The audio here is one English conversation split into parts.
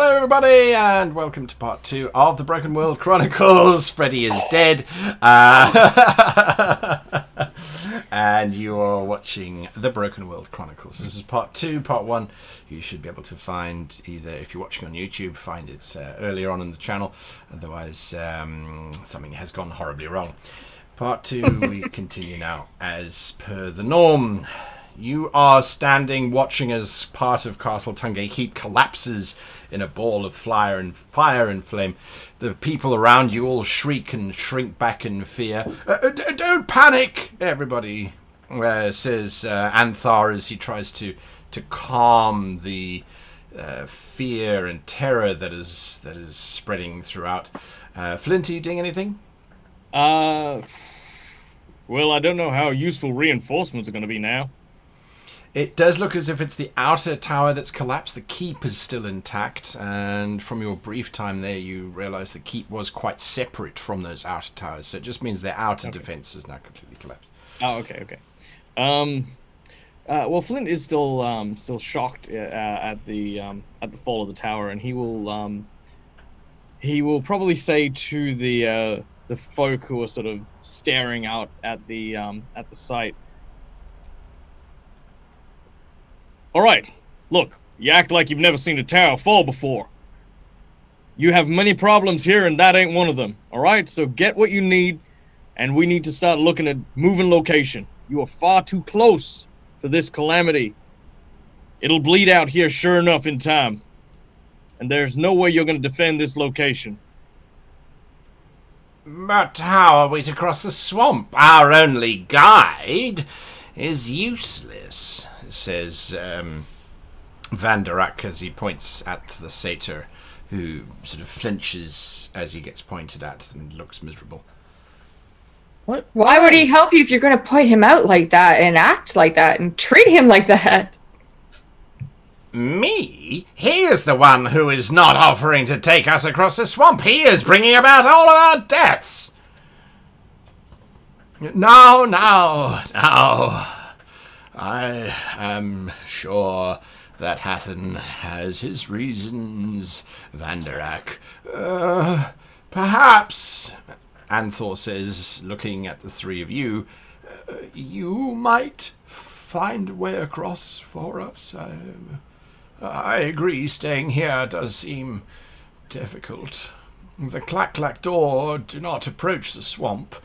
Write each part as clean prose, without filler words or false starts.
Hello everybody and welcome to part 2 of the Broken World Chronicles. Freddy is dead. And you are watching the Broken World Chronicles. This is part 2. Part 1 you should be able to find either, if you're watching on YouTube, find it earlier on in the channel. Otherwise something has gone horribly wrong. Part 2 we continue now as per the norm. You are standing watching as part of Casselton Keep collapses in a ball of fire and flame. The people around you all shriek and shrink back in fear. Don't panic, everybody, says Anthar as he tries to calm the fear and terror that is spreading throughout. Flint, are you doing anything? Well, I don't know how useful reinforcements are going to be now. It does look as if it's the outer tower that's collapsed. The keep is still intact, and from your brief time there, you realise the keep was quite separate from those outer towers. So it just means their outer defence is now completely collapsed. Oh, okay. Well, Flint is still shocked at the fall of the tower, and he will probably say to the folk who are sort of staring out at the site. All right, look, you act like you've never seen a tower fall before. You have many problems here, and that ain't one of them, all right? So get what you need, and we need to start looking at moving location. You are far too close for this calamity. It'll bleed out here sure enough in time, and there's no way you're going to defend this location. But how are we to cross the swamp? Our only guide is useless, says Vanderak as he points at the satyr, who sort of flinches as he gets pointed at and looks miserable. What? Why would he help you if you're going to point him out like that and act like that and treat him like that? Me? He is the one who is not offering to take us across the swamp. He is bringing about all of our deaths. No. I am sure that Hathan has his reasons, Vanderak. Perhaps, Anthor says, looking at the three of you, you might find a way across for us. I agree, staying here does seem difficult. The Clack-Clack door do not approach the swamp.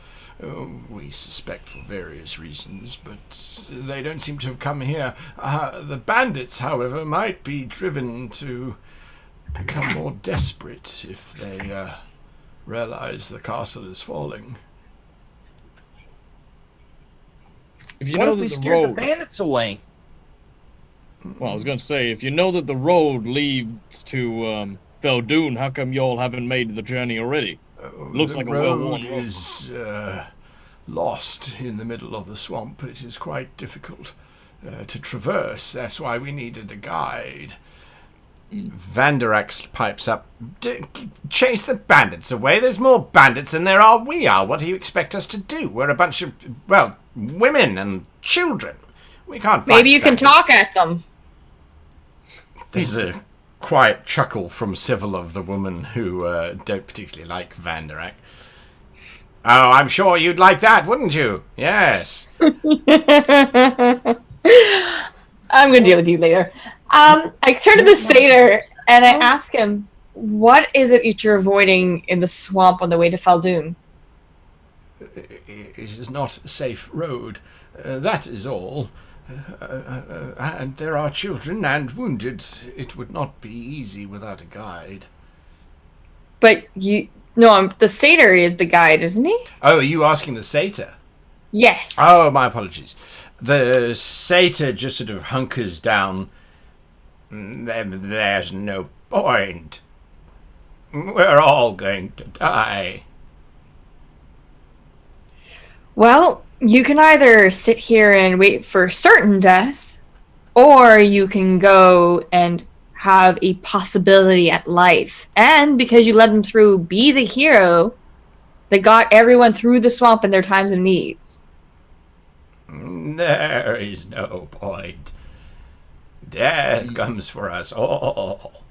We suspect for various reasons, but they don't seem to have come here. The bandits, however, might be driven to become more desperate if they realize the castle is falling. If you what know if we that the scared the road, bandits away? well, I was going to say, if you know that the road leads to Feldun, how come y'all haven't made the journey already? Looks like a well-worn road. Is lost in the middle of the swamp. It is quite difficult to traverse. That's why we needed a guide. Vanderak pipes up. Chase the bandits away. There's more bandits than there are we are. What do you expect us to do? We're a bunch of, well, women and children. We can't fight Maybe you bandits. can talk at them. There's a quiet chuckle from several of the women who don't particularly like Vanderak. Oh, I'm sure you'd like that, wouldn't you? Yes. I'm going to deal with you later. I turn to the satyr and I ask him, what is it that you're avoiding in the swamp on the way to Feldun? It is not a safe road. That is all. And there are children and wounded. It would not be easy without a guide. But the satyr is the guide, isn't he? Oh, are you asking the satyr? Yes. Oh, my apologies. The satyr just sort of hunkers down. There's no point. We're all going to die. Well, you can either sit here and wait for certain death, or you can go and have a possibility at life. And because you led them through, be the hero that got everyone through the swamp in their times of needs. There is no point. Death comes for us all.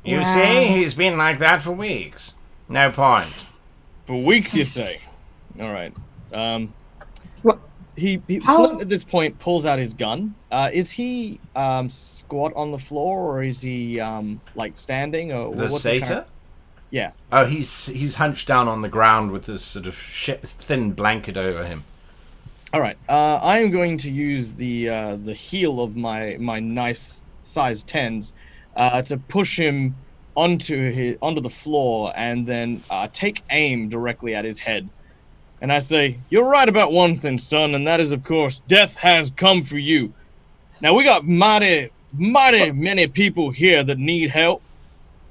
You Wow. see, he's been like that for weeks. No point. For weeks, you say? All right. What? How- Flint at this point pulls out his gun. Is he squat on the floor, or is he like standing, or The what's his satyr? current- Yeah. Oh, he's hunched down on the ground with this sort of thin blanket over him. All right. I am going to use the heel of my nice size 10s to push him onto the floor, and then take aim directly at his head. And I say, "You're right about one thing, son, and that is, of course, death has come for you. Now we got mighty many people here that need help,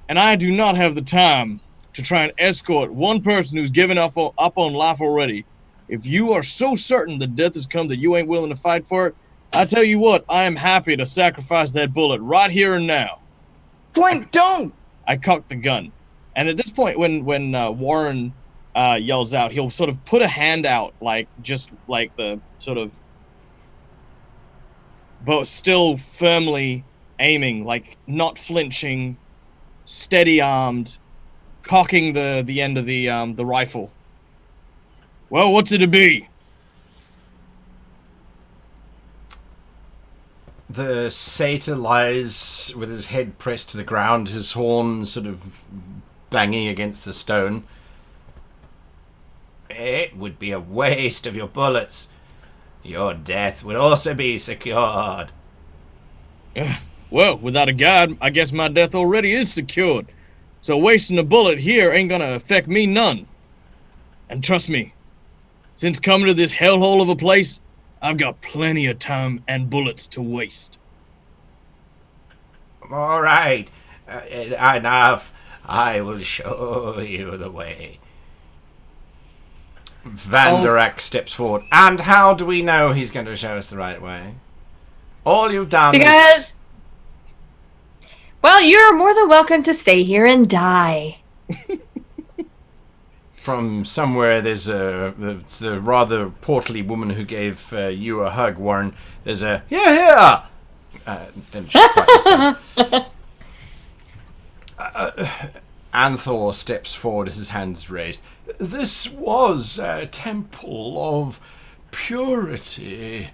and I do not have the time to try and escort one person who's given up on life already. If you are so certain that death has come that you ain't willing to fight for it, I tell you what, I am happy to sacrifice that bullet right here and now." Flint, don't! I cock the gun. And at this point, when Warrin yells out, he'll sort of put a hand out, just like the sort of, but still firmly aiming, like not flinching, steady-armed, cocking the end of the rifle. "Well, what's it to be?" The satyr lies with his head pressed to the ground, his horns sort of banging against the stone. "It would be a waste of your bullets. Your death would also be secured." "Well, without a guide, I guess my death already is secured. So wasting a bullet here ain't gonna affect me none. And trust me, since coming to this hellhole of a place, I've got plenty of time and bullets to waste." "All right, enough. I will show you the way." Vanderak steps forward. And how do we know he's going to show us the right way? All you've done is... Because, well, you're more than welcome to stay here and die. From somewhere, there's the rather portly woman who gave you a hug, Warren. There's a, "Here! Then she quietly Anthor steps forward, his hands raised. "This was a temple of purity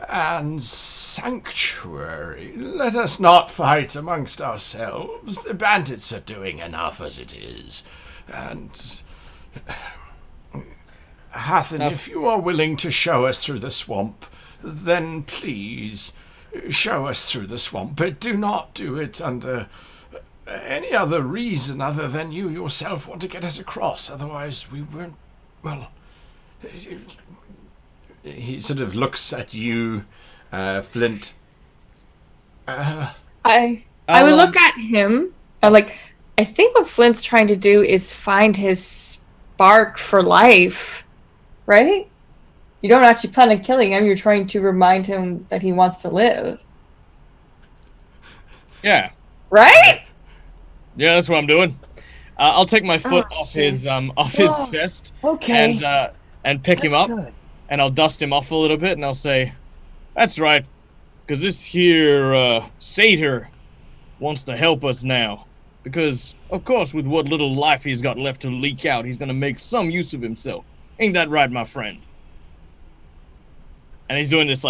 and sanctuary. Let us not fight amongst ourselves. The bandits are doing enough as it is. And... Hathen, if you are willing to show us through the swamp, then please show us through the swamp. But do not do it under any other reason other than you yourself want to get us across. Otherwise, we won't... Well..." He sort of looks at you, Flint. I would look at him. I think what Flint's trying to do is find his spark for life, right? You don't actually plan on killing him. You're trying to remind him that he wants to live. Yeah. Right? Yeah, that's what I'm doing. I'll take my foot off his chest, Okay. and pick him up, Good. and I'll dust him off a little bit, and I'll say, "That's right, because this here satyr wants to help us now. Because, of course, with what little life he's got left to leak out, he's gonna make some use of himself. Ain't that right, my friend?" And he's doing this,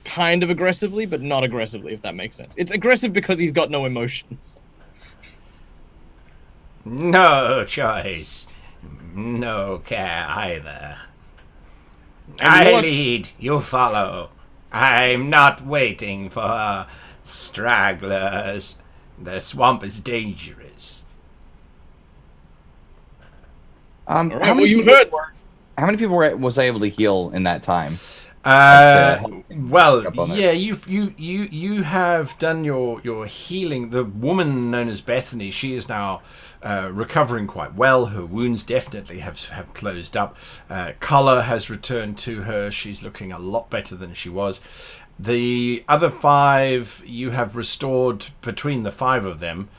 kind of aggressively, but not aggressively, if that makes sense. It's aggressive because he's got no emotions. No choice. No care either. And I what- lead, you follow. I'm not waiting for stragglers. The swamp is dangerous. All right, well, you heard. How many people was I able to heal in that time? Well, up on yeah, you have done your healing. The woman known as Bethany, she is now recovering quite well. Her wounds definitely have closed up. Color has returned to her. She's looking a lot better than she was. The other 5 you have restored. Between the 5 of them,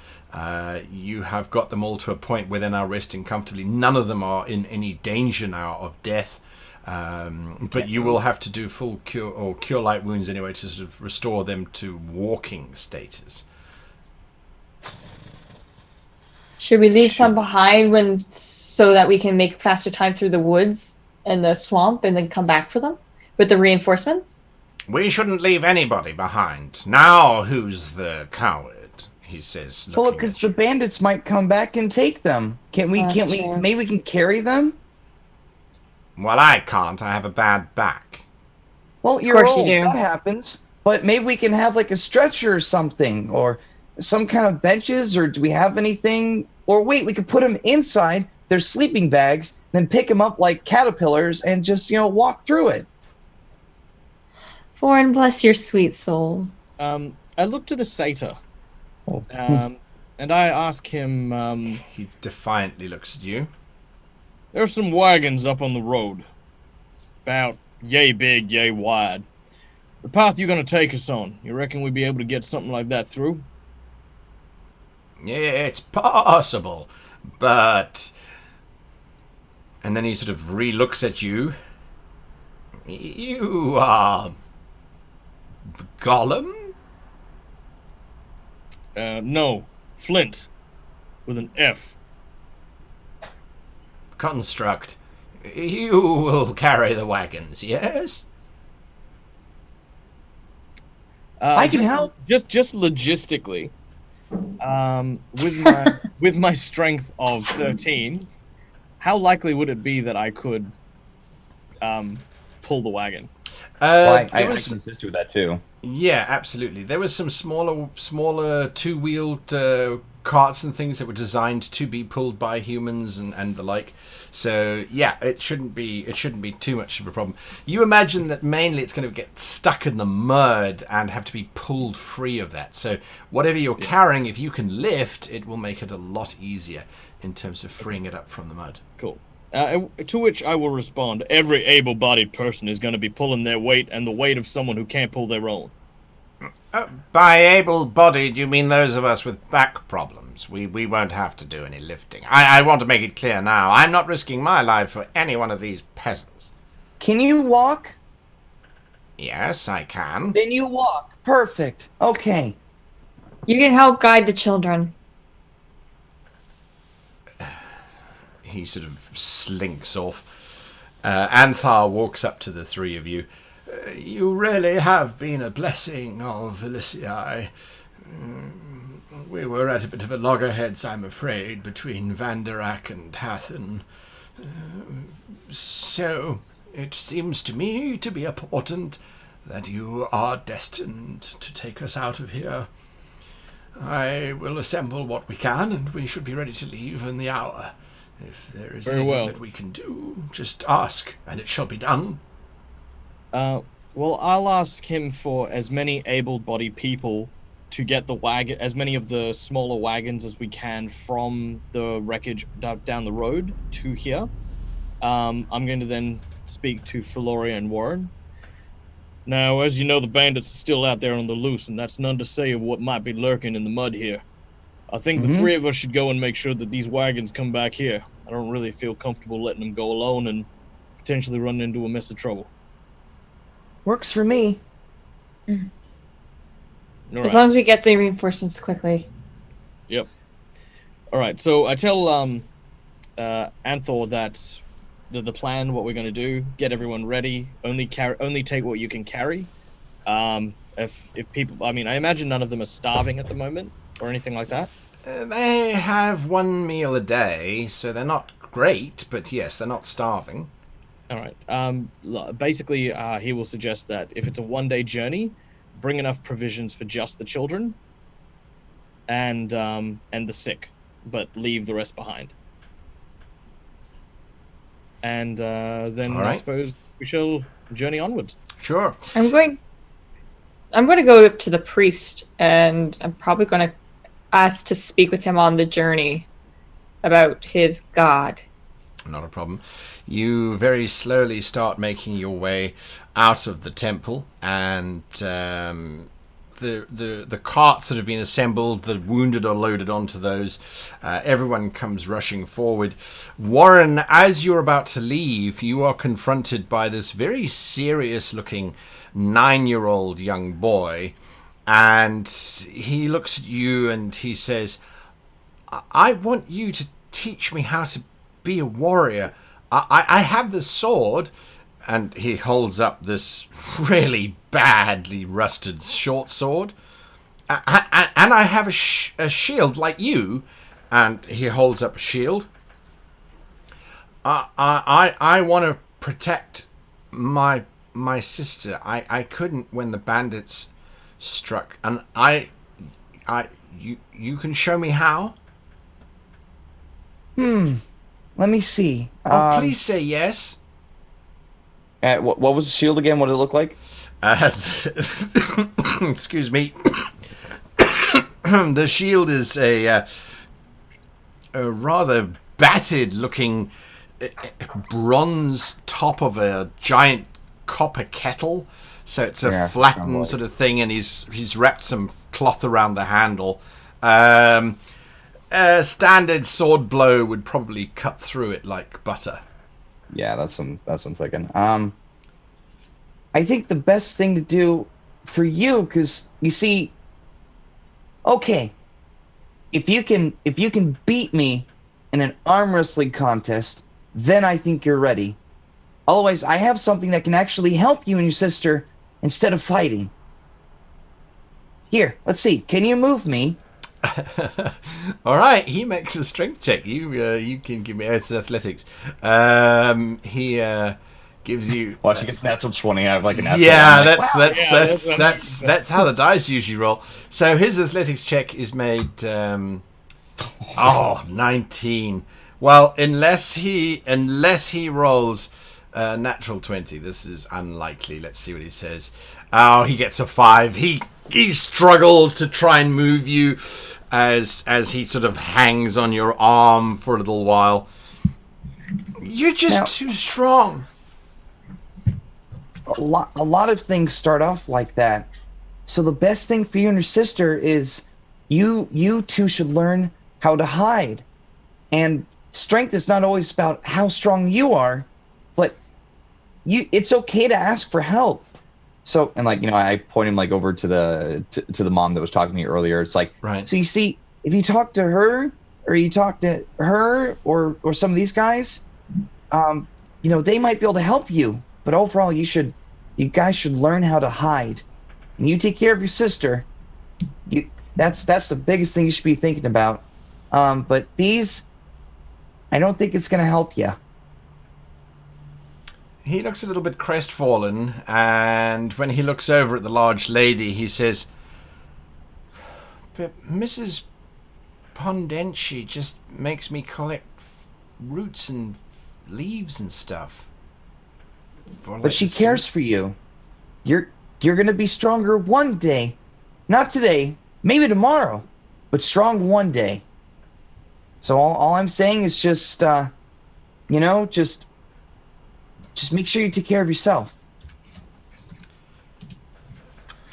you have got them all to a point where they're now resting comfortably. None of them are in any danger now of death. But you will have to do full cure or cure light wounds anyway to sort of restore them to walking status. Should we leave some behind so that we can make faster time through the woods and the swamp and then come back for them with the reinforcements? We shouldn't leave anybody behind. Now who's the coward? He says. Well, because the bandits might come back and take them. Can't we? True. Maybe we can carry them. Well, I can't. I have a bad back. Well, you're course you old. do. That happens. But maybe we can have like a stretcher or something, or some kind of benches, or do we have anything? Or wait, we could put them inside their sleeping bags, then pick them up like caterpillars and just, walk through it. Warrin, bless your sweet soul. I look to the satyr, Oh. and I ask him, He defiantly looks at you. there's some wagons up on the road. About yay big, yay wide. The path you're going to take us on, you reckon we'd be able to get something like that through? Yeah, it's possible, but... And then he sort of re-looks at you. You are... Gollum? No. Flint. With an F. Construct. You will carry the wagons, yes? I can help. Just logistically, with my strength of 13, how likely would it be that I could pull the wagon? I There can was- assist you with that too. Yeah, absolutely. There was some smaller two-wheeled carts and things that were designed to be pulled by humans and the like. So yeah, it shouldn't be too much of a problem. You imagine that mainly it's going to get stuck in the mud and have to be pulled free of that. So whatever you're carrying, if you can lift, it will make it a lot easier in terms of freeing it up from the mud. Cool. To which I will respond, every able-bodied person is going to be pulling their weight and the weight of someone who can't pull their own. By able-bodied, you mean those of us with back problems. We won't have to do any lifting. I want to make it clear now. I'm not risking my life for any one of these peasants. Can you walk? Yes, I can. Then you walk. Perfect. Okay. You can help guide the children. He sort of slinks off. Anthar walks up to the three of you. You really have been a blessing of Velicii. We were at a bit of a loggerheads, I'm afraid, between Vanderak and Hathen. So it seems to me to be important that you are destined to take us out of here. I will assemble what we can, and we should be ready to leave in the hour. If there is Very anything well. that we can do, just ask, and it shall be done. Well, I'll ask him for as many able-bodied people to get the wagon, as many of the smaller wagons as we can from the wreckage down the road to here. I'm going to then speak to Floreria and Warrin. Now, as you know, the bandits are still out there on the loose, and that's none to say of what might be lurking in the mud here. I think the three of us should go and make sure that these wagons come back here. I don't really feel comfortable letting them go alone and potentially run into a mess of trouble. Works for me. All As right. long as we get the reinforcements quickly. Yep. All right. So I tell Anthor that the plan, what we're going to do, get everyone ready. Only take what you can carry. If people, I mean, I imagine none of them are starving at the moment or anything like that. They have one meal a day, so they're not great, but yes, they're not starving. All right. Basically, he will suggest that if it's a one-day journey, bring enough provisions for just the children and the sick, but leave the rest behind. And then All I right. suppose we shall journey onward. Sure. I'm going to go up to the priest, and I'm probably going to ask to speak with him on the journey about his god. Not a problem. You very slowly start making your way out of the temple, and the carts that have been assembled, the wounded are loaded onto those. Everyone comes rushing forward. Warrin, as you're about to leave, you are confronted by this very serious-looking 9-year-old young boy, and he looks at you and he says, I want you to teach me how to be a warrior. I have the sword, and he holds up this really badly rusted short sword. And I have a shield like you, and he holds up a shield. I want to protect my sister. I couldn't when the bandits struck, and you can show me how. Let me see. Oh, please say yes. What was the shield again? What did it look like? Excuse me. The shield is a rather battered-looking bronze top of a giant copper kettle. So it's a flattened sort of thing, and he's wrapped some cloth around the handle. A standard sword blow would probably cut through it like butter. Yeah, that's what I'm thinking. I think the best thing to do for you, because you see, okay, if you can beat me in an arm wrestling contest, then I think you're ready. Otherwise, I have something that can actually help you and your sister instead of fighting. Here, let's see. Can you move me? All right, he makes a strength check. You can give me athletics. He gives you. Well, she gets natural 20. I have like an natural. Yeah, like, that's how the dice usually roll. So his athletics check is made. 19. Well, unless he rolls natural 20, this is unlikely. Let's see what he says. Oh, he gets a 5. He struggles to try and move you as he sort of hangs on your arm for a little while. You're just too strong. A lot of things start off like that. So the best thing for you and your sister is you two should learn how to hide. And strength is not always about how strong you are, but it's okay to ask for help. So, and like, I point him like over to the mom that was talking to me earlier. It's like, right. So you see, if you talk to her or you talk to her or some of these guys, they might be able to help you. But overall, you guys should learn how to hide. And you take care of your sister. That's the biggest thing you should be thinking about. But these, I don't think it's going to help you. He looks a little bit crestfallen, and when he looks over at the large lady, he says, "But Mrs. Pondenci just makes me collect roots and leaves and stuff." But she cares for you. You're going to be stronger one day. Not today, maybe tomorrow, but strong one day. So all I'm saying is just make sure you take care of yourself.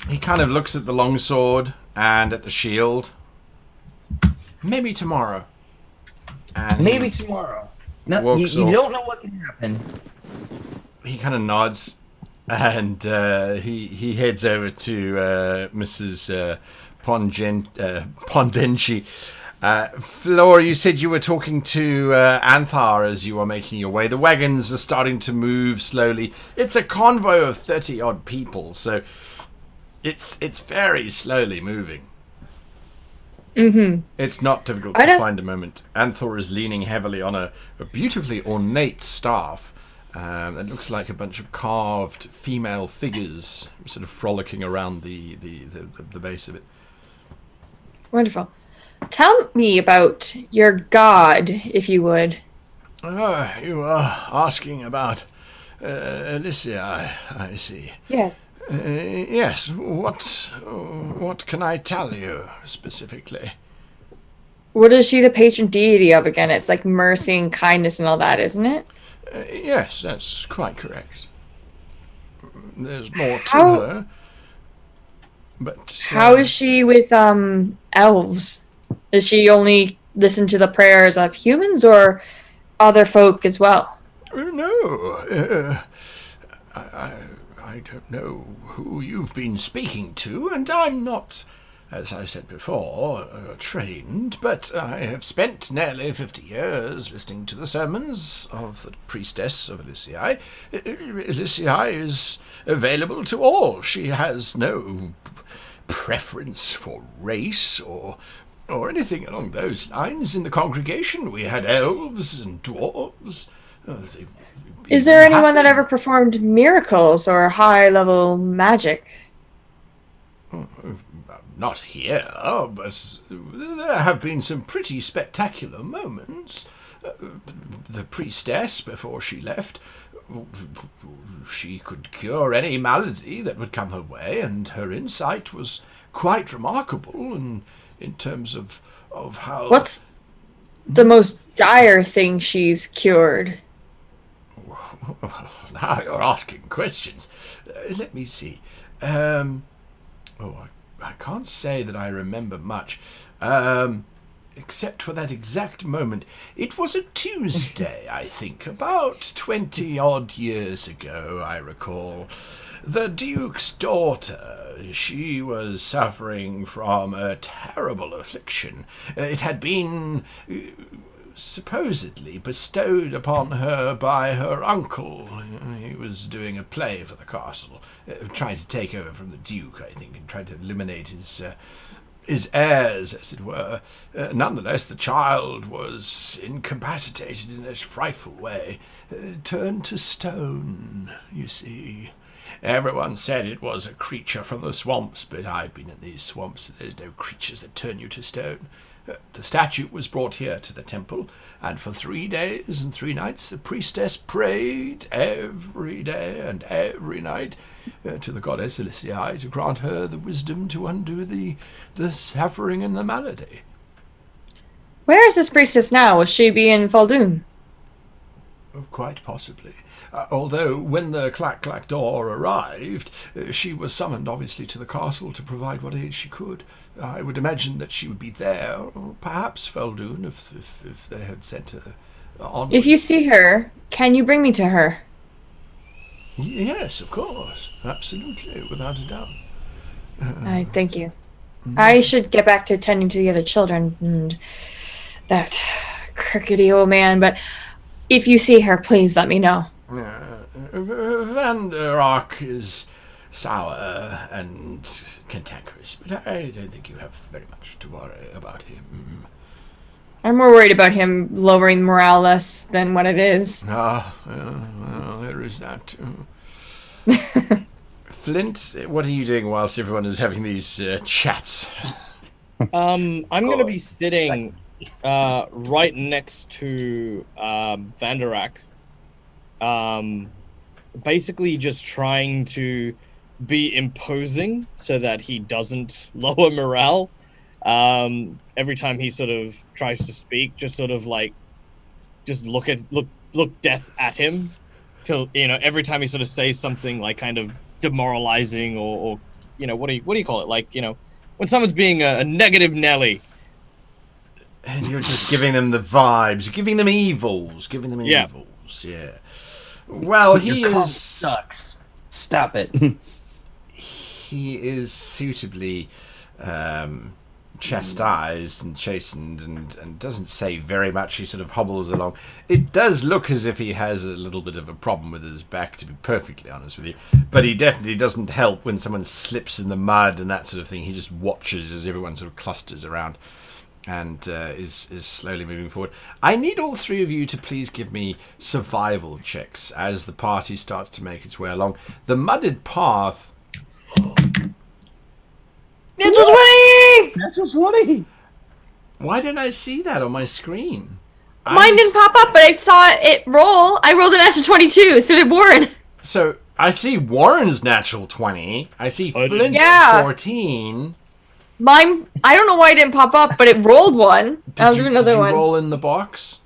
He kind of looks at the longsword and at the shield. Maybe tomorrow. And maybe tomorrow. No, you don't know what can happen. He kind of nods, and he heads over to Mrs. Pondenci. Flora, you said you were talking to Anthar as you were making your way. The wagons are starting to move slowly. It's a convoy of 30-odd people, so it's very slowly moving. Mm-hmm. It's not difficult to find a moment. Anthar is leaning heavily on a beautifully ornate staff. It looks like a bunch of carved female figures sort of frolicking around the base of it. Wonderful. Tell me about your god, if you would. You are asking about Alicia, I see. Yes. Yes. What can I tell you specifically? What is she the patron deity of again? It's like mercy and kindness and all that, isn't it? Yes, that's quite correct. There's more to her. But how is she with elves? Does she only listen to the prayers of humans or other folk as well? No. I don't know who you've been speaking to, and I'm not as I said before, trained, but I have spent nearly 50 years listening to the sermons of the priestess of Elysiae. Elysiae is available to all. She has no preference for race or anything along those lines. In the congregation, we had elves and dwarves. Is there anyone that ever performed miracles or high-level magic? Not here, but there have been some pretty spectacular moments. The priestess, before she left, she could cure any malady that would come her way, and her insight was quite remarkable in terms of how... What's the most dire thing she's cured? Now you're asking questions. Let me see. I can't say that I remember much, except for that exact moment. It was a Tuesday, I think, about 20-odd years ago, I recall. The Duke's daughter, she was suffering from a terrible affliction. It had been supposedly bestowed upon her by her uncle. He was doing a play for the castle, trying to take over from the Duke, I think, and trying to eliminate his heirs, as it were. Nonetheless, the child was incapacitated in a frightful way, turned to stone, you see. Everyone said it was a creature from the swamps, but I've been in these swamps, and there's no creatures that turn you to stone. The statue was brought here to the temple, and for 3 days and 3 nights the priestess prayed every day and every night to the goddess Elysiae to grant her the wisdom to undo the suffering and the malady. Where is this priestess now? Will she be in Faldoon? Quite possibly. Although, when the Clack Door arrived, she was summoned, obviously, to the castle to provide what aid she could. I would imagine that she would be there, or perhaps Faldoon, if they had sent her on. If you see her, can you bring me to her? Yes, of course. Absolutely, without a doubt. Thank you. I should get back to tending to the other children and that crickety old man, but if you see her, please let me know. Van der Ark is sour and cantankerous, but I don't think you have very much to worry about him. I'm more worried about him lowering morale less than what it is. Well, there is that too. Flint, what are you doing whilst everyone is having these chats? I'm going to be sitting right next to Van der Ark. Basically just trying to be imposing so that he doesn't lower morale. Every time he sort of tries to speak, just sort of like, just look death at him till, every time he sort of says something like kind of demoralizing or what do you call it? Like, when someone's being a negative Nelly. And you're just giving them the vibes, giving them evils, Yeah. evils, yeah. Well, he Your comp is... sucks. Stop it. He is suitably chastised and chastened and doesn't say very much. He sort of hobbles along. It does look as if he has a little bit of a problem with his back, to be perfectly honest with you. But he definitely doesn't help when someone slips in the mud and that sort of thing. He just watches as everyone sort of clusters around and is slowly moving forward. I need all three of you to please give me survival checks as the party starts to make its way along. The mudded path... Natural 20! Natural 20! Why didn't I see that on my screen? Mine didn't pop up, but I saw it roll. I rolled a natural 22, so did Warrin. So, I see Warren's natural 20. I see Flint's Yeah. 14. Mine, I don't know why it didn't pop up, but it rolled one. I'll do another did you one. roll in the box?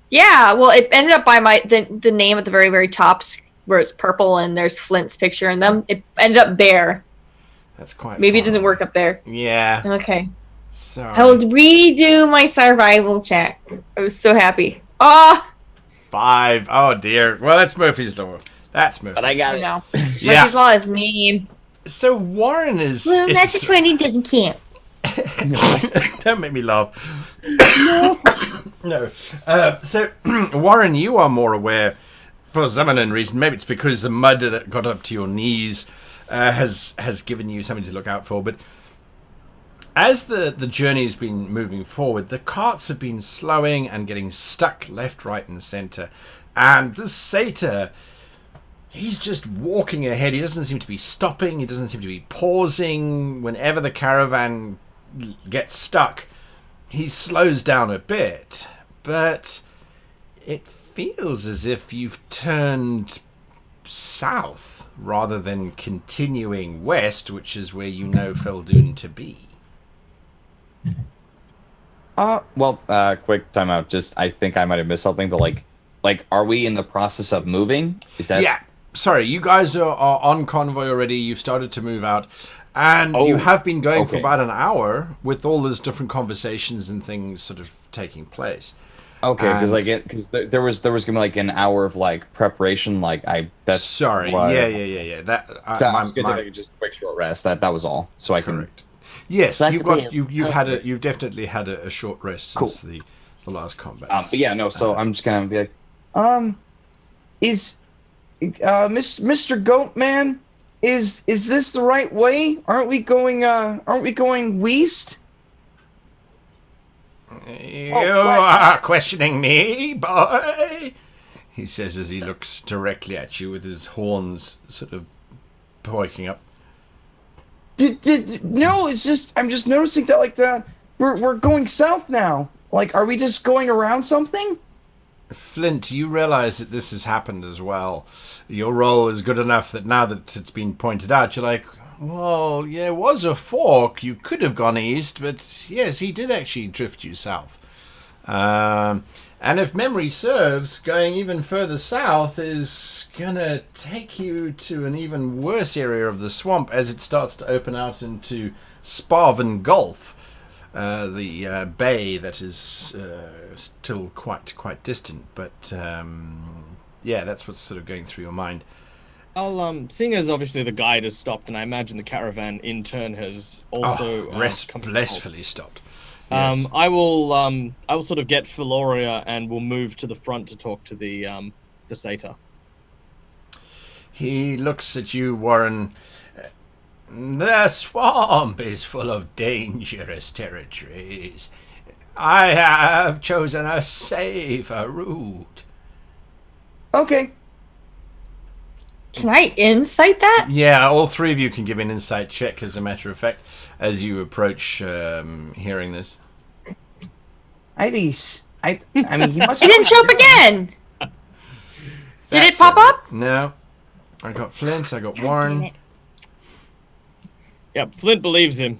Yeah, well, it ended up by the name at the very, very top, where it's purple and there's Flint's picture in them. It ended up there. That's quite Maybe it far. doesn't work up there. Yeah. Okay. Sorry. I will redo my survival check. I was so happy. Ah! 5. Oh, dear. Well, that's Murphy's Law. That's Murphy's But I got I it. know. Yeah. Murphy's Law is mean. So, Warren is... Well, is- natural 20 doesn't count. Don't make me laugh. No. So, Warren, you are more aware, for some unknown reason. Maybe it's because the mud that got up to your knees has given you something to look out for. But as the journey's been moving forward, the carts have been slowing and getting stuck left, right, and centre. And the satyr, he's just walking ahead. He doesn't seem to be stopping. He doesn't seem to be pausing. Whenever the caravan gets stuck, he slows down a bit. But it feels as if you've turned south rather than continuing west, which is where you know Feldun to be. Quick timeout. Just, I think I might have missed something, but like, are we in the process of moving? Is that? Yeah. Sorry, you guys are on convoy already. You've started to move out. And you have been going for about an hour with all those different conversations and things sort of taking place. Okay, because there was gonna be like an hour of like preparation. Sorry. Yeah. That so I was gonna take just a quick short rest. That was all. So I correct. Yes, you've definitely had a short rest since the last combat. But yeah, no. So I'm just gonna be like, is Mr. Goatman, is this the right way? Aren't we going west? You are questioning me, boy, he says as he looks directly at you with his horns sort of poking up. No, it's just I'm just noticing that we're going south now. Like, are we just going around something? Flint, you realize that this has happened as well. Your role is good enough that now that it's been pointed out, you're like, well, yeah, it was a fork. You could have gone east, but yes, he did actually drift you south. And if memory serves, going even further south is going to take you to an even worse area of the swamp as it starts to open out into Sparvan Gulf. The bay that is still quite distant, but yeah, that's what's sort of going through your mind. I'll seeing as obviously the guide has stopped, and I imagine the caravan in turn has also blissfully stopped. Yes. I will sort of get Floreria and we'll move to the front to talk to the satyr. He looks at you, Warren. The swamp is full of dangerous territories. I have chosen a safer route. Okay. Can I insight that? Yeah, all three of you can give an insight check, as a matter of fact, as you approach hearing this. I mean, he must. It didn't show up again. Did it pop up? No. I got Flint. I got Warren. Yeah, Flint believes him.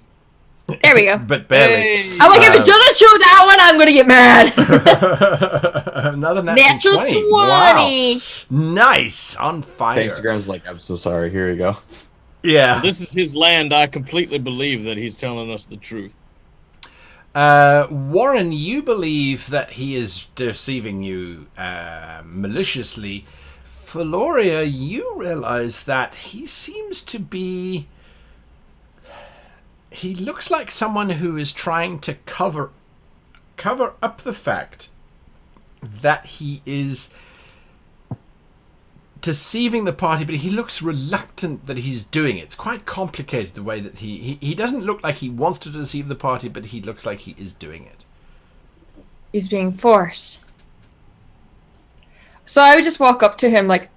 There we go. But barely. Hey. I'm like, if it doesn't show that one, I'm gonna get mad. Another natural 20. Wow. Nice. On fire. Instagram's like, I'm so sorry. Here you go. Yeah. This is his land. I completely believe that he's telling us the truth. Warren, you believe that he is deceiving you maliciously. Floreria, you realize that he seems to be... He looks like someone who is trying to cover up the fact that he is deceiving the party, but he looks reluctant that he's doing it. It's quite complicated the way that he doesn't look like he wants to deceive the party, but he looks like he is doing it. He's being forced. So I would just walk up to him like,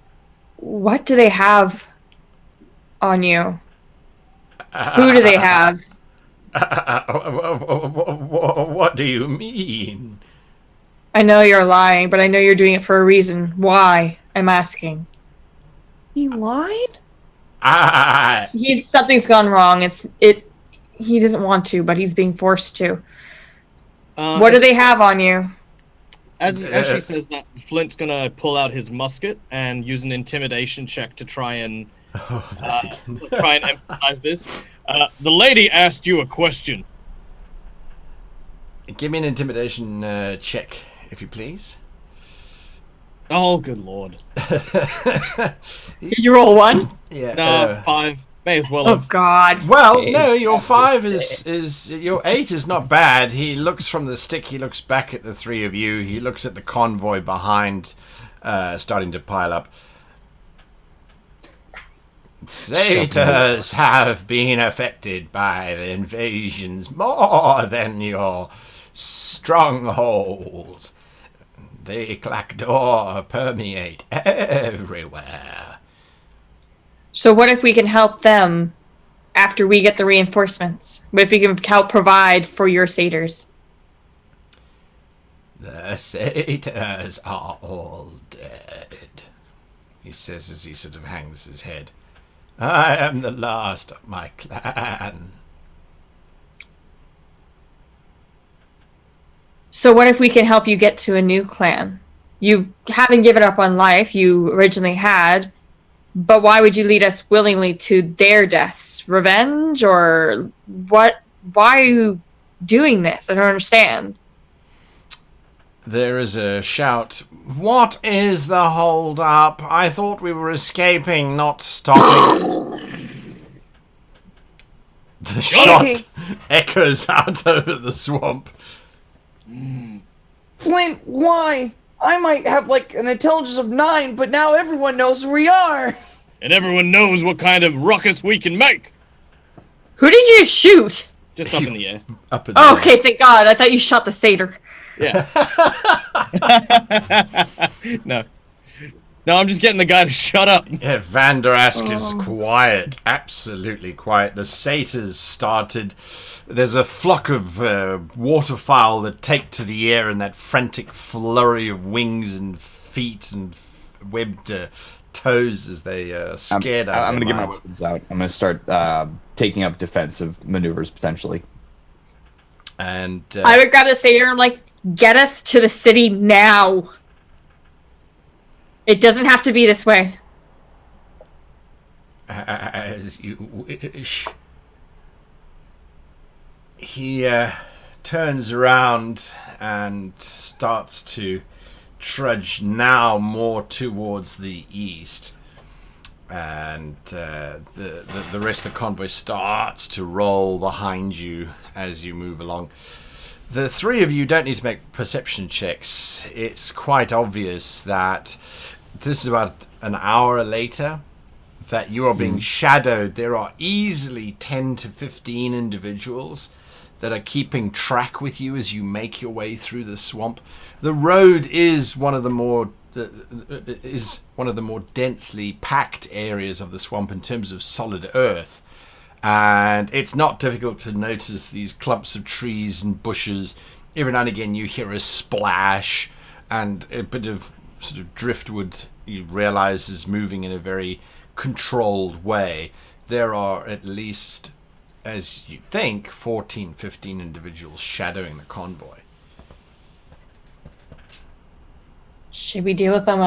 what do they have on you? Who do they have? What do you mean? I know you're lying, but I know you're doing it for a reason. Why? I'm asking. He lied? Something's gone wrong. He doesn't want to, but he's being forced to. What do they have on you? As she says that, Flint's gonna pull out his musket and use an intimidation check to try and emphasize this. The lady asked you a question. Give me an intimidation check, if you please. Oh, good lord. Did you roll one? Yeah. No, 5. May as well Oh have. God. Well, Hey, no, your it's- 5 is your 8 is not bad. He looks from the stick. He looks back at the three of you. He looks at the convoy behind, starting to pile up. Satyrs have been affected by the invasions more than your strongholds. The clackdoor permeate everywhere. So what if we can help them after we get the reinforcements? What if we can help provide for your satyrs? The satyrs are all dead, he says as he sort of hangs his head. I am the last of my clan. So what if we can help you get to a new clan? You haven't given up on life you originally had, but why would you lead us willingly to their deaths? Revenge or what? Why are you doing this? I don't understand. There is a shout. What is the hold up? I thought we were escaping, not stopping. The shot Okay. echoes out over the swamp. Flint, why? I might have like an intelligence of 9, but now everyone knows where we are. And everyone knows what kind of ruckus we can make. Who did you shoot? Just up in the air. Up in Oh, the okay, thank God. I thought you shot the satyr. Yeah. No. No, I'm just getting the guy to shut up. Yeah, Vanderask is quiet, absolutely quiet. The satyrs started. There's a flock of waterfowl that take to the air in that frantic flurry of wings and feet and webbed toes as they scared out. I'm their going to get my minds. weapons out. I'm going to start taking up defensive maneuvers potentially. And I would grab the satyr and I'm like, get us to the city now. It doesn't have to be this way. as you wish. He turns around and starts to trudge now more towards the east. And the rest of the convoy starts to roll behind you as you move along. The three of you don't need to make perception checks. It's quite obvious that this is about an hour later that you are being shadowed. There are easily 10 to 15 individuals that are keeping track with you as you make your way through the swamp. The road is one of the more densely packed areas of the swamp in terms of solid earth. And it's not difficult to notice these clumps of trees and bushes. Every now and again you hear a splash and a bit of sort of driftwood you realize is moving in a very controlled way. There are at least, as you think, 14, 15 individuals shadowing the convoy. Should we deal with them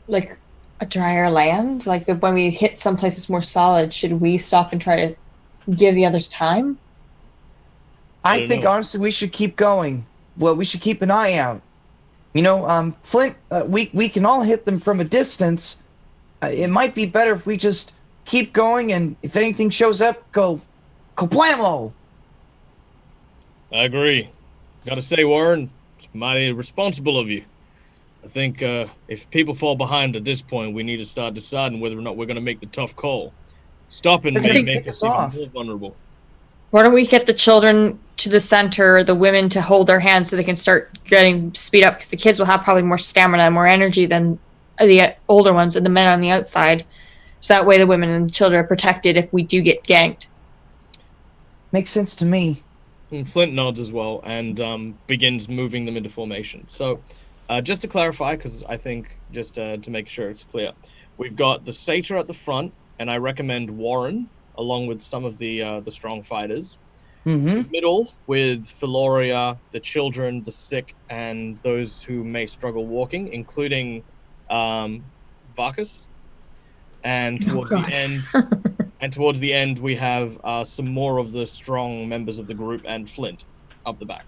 like a drier land? Like when we hit some places more solid, should we stop and try to give the others time? I I don't think know. honestly we should keep going. Well, we should keep an eye out. You know, Flint, we can all hit them from a distance. It might be better if we just keep going, and if anything shows up, go kablamo. I agree. Gotta say, Warren, it's mighty responsible of you. I think if people fall behind at this point, we need to start deciding whether or not we're going to make the tough call. Stopping I may think make pick us us even off. more vulnerable. Why don't we get the children to the center, the women to hold their hands so they can start getting speed up, because the kids will have probably more stamina and more energy than the older ones and the men on the outside. So that way the women and the children are protected if we do get ganked. Makes sense to me. And Flint nods as well and begins moving them into formation. So, just to clarify, because I think just to make sure it's clear, we've got the satyr at the front, and I recommend Warrin along with some of the strong fighters. Mm-hmm. Middle with Floreria, the children, the sick, and those who may struggle walking, including Varkas. And towards the end, we have some more of the strong members of the group and Flint up the back.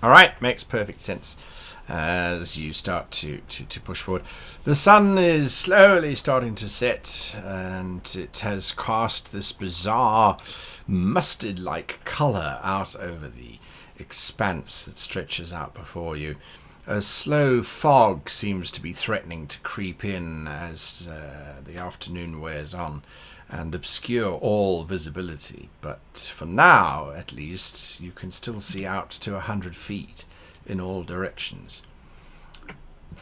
All right, makes perfect sense. as you start to push forward. The sun is slowly starting to set, and it has cast this bizarre mustard-like colour out over the expanse that stretches out before you. A slow fog seems to be threatening to creep in as the afternoon wears on and obscure all visibility, but for now, at least, you can still see out to 100 feet in all directions.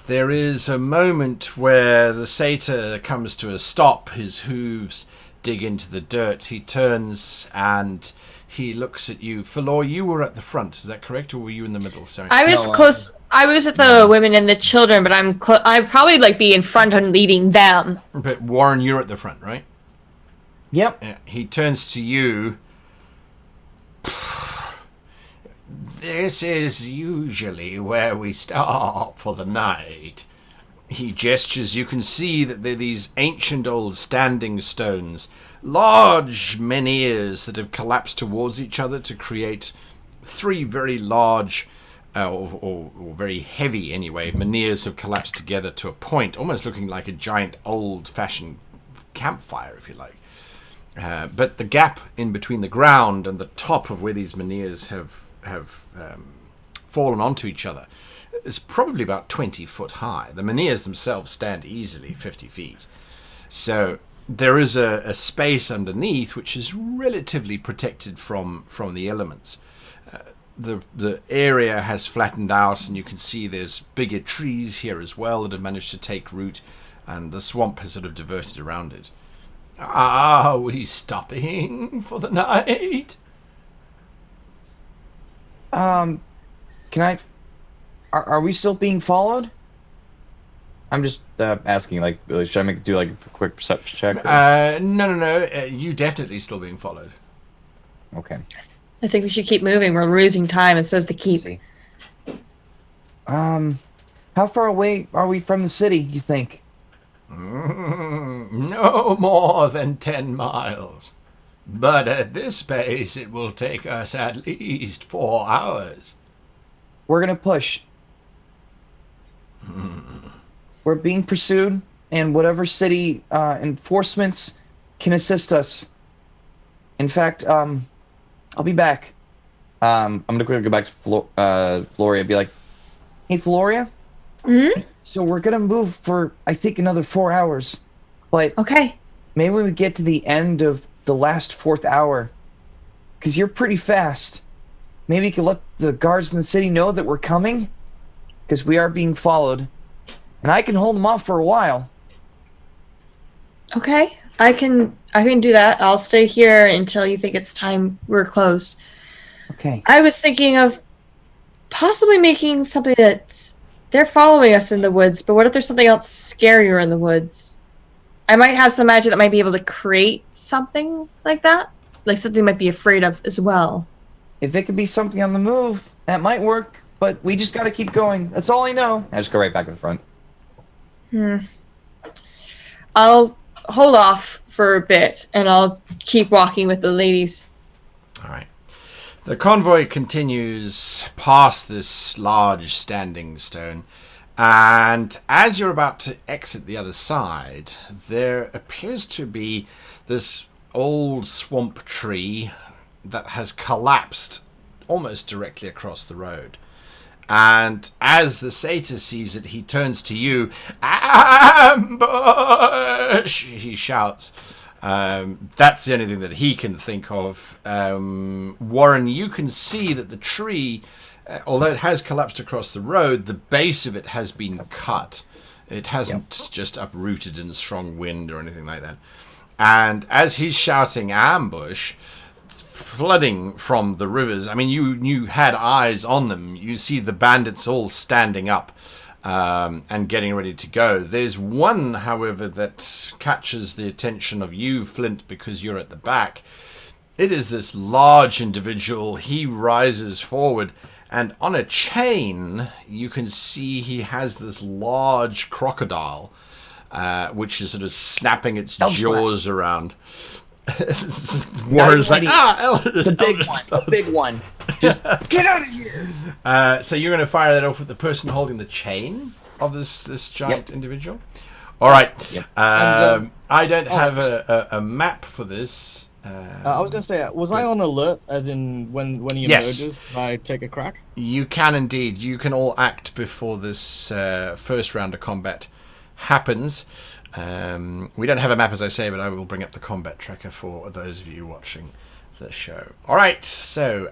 There is a moment where the satyr comes to a stop. His hooves dig into the dirt. He turns and he looks at you. Floreria, you were at the front, is that correct, or were you in the middle? Sorry. I was close. I was with the women and the children, but I'd probably like be in front and leading them. But Warrin, you're at the front, right? Yep. Yeah. He turns to you. This is usually where we stop for the night. He gestures. You can see that they're these ancient old standing stones, large menhirs that have collapsed towards each other to create three very large, or very heavy anyway, menhirs have collapsed together to a point, almost looking like a giant old-fashioned campfire, if you like. But the gap in between the ground and the top of where these menhirs have fallen onto each other is probably about 20 foot high. The menhirs themselves stand easily 50 feet. So there is a space underneath which is relatively protected from the elements. The area has flattened out, and you can see there's bigger trees here as well that have managed to take root, and the swamp has sort of diverted around it. Are we stopping for the night? Are we still being followed? I'm just asking, like, should I do like a quick perception check? No. You definitely still being followed. Okay. I think we should keep moving. We're losing time, and so is the keep. How far away are we from the city, you think? No more than 10 miles. But at this pace, it will take us at least 4 hours. We're gonna push. We're being pursued, and whatever city enforcements can assist us. In fact, I'll be back. I'm gonna quickly go back to Floreria and be like, "Hey, Floreria. Mm-hmm. So we're gonna move for, I think, another 4 hours, but Okay. maybe when we get to the end of the last 4th hour, because you're pretty fast, maybe you can let the guards in the city know that we're coming, because we are being followed, and I can hold them off for a while." Okay. I can do that. I'll stay here until you think it's time we're close. Okay. I was thinking of possibly making something that they're following us in the woods, but what if there's something else scarier in the woods? I might have some magic that might be able to create something like that. Like something they might be afraid of as well. If it could be something on the move, that might work, but we just gotta keep going. That's all I know. I just go right back to the front. I'll hold off for a bit, and I'll keep walking with the ladies. All right. The convoy continues past this large standing stone, and as you're about to exit the other side, there appears to be this old swamp tree that has collapsed almost directly across the road. And as the satyr sees it, he turns to you. "Ambush!" he shouts. That's the only thing that he can think of. Warrin, you can see that the tree, although it has collapsed across the road, the base of it has been cut. It hasn't just uprooted in a strong wind or anything like that. And as he's shouting "ambush," flooding from the rivers, I mean, you had eyes on them. You see the bandits all standing up and getting ready to go. There's one, however, that catches the attention of you, Flint, because you're at the back. It is this large individual. He rises forward, and on a chain, you can see he has this large crocodile, which is sort of snapping its jaws around. Warren's like, the big one, the big one. Just get out of here. So you're going to fire that off with the person holding the chain of this giant individual. All right. Yep. I don't have a map for this. I was going to say, was I on alert, as in when he emerges, can I take a crack? You can indeed. You can all act before this first round of combat happens. We don't have a map, as I say, but I will bring up the combat tracker for those of you watching the show. All right, so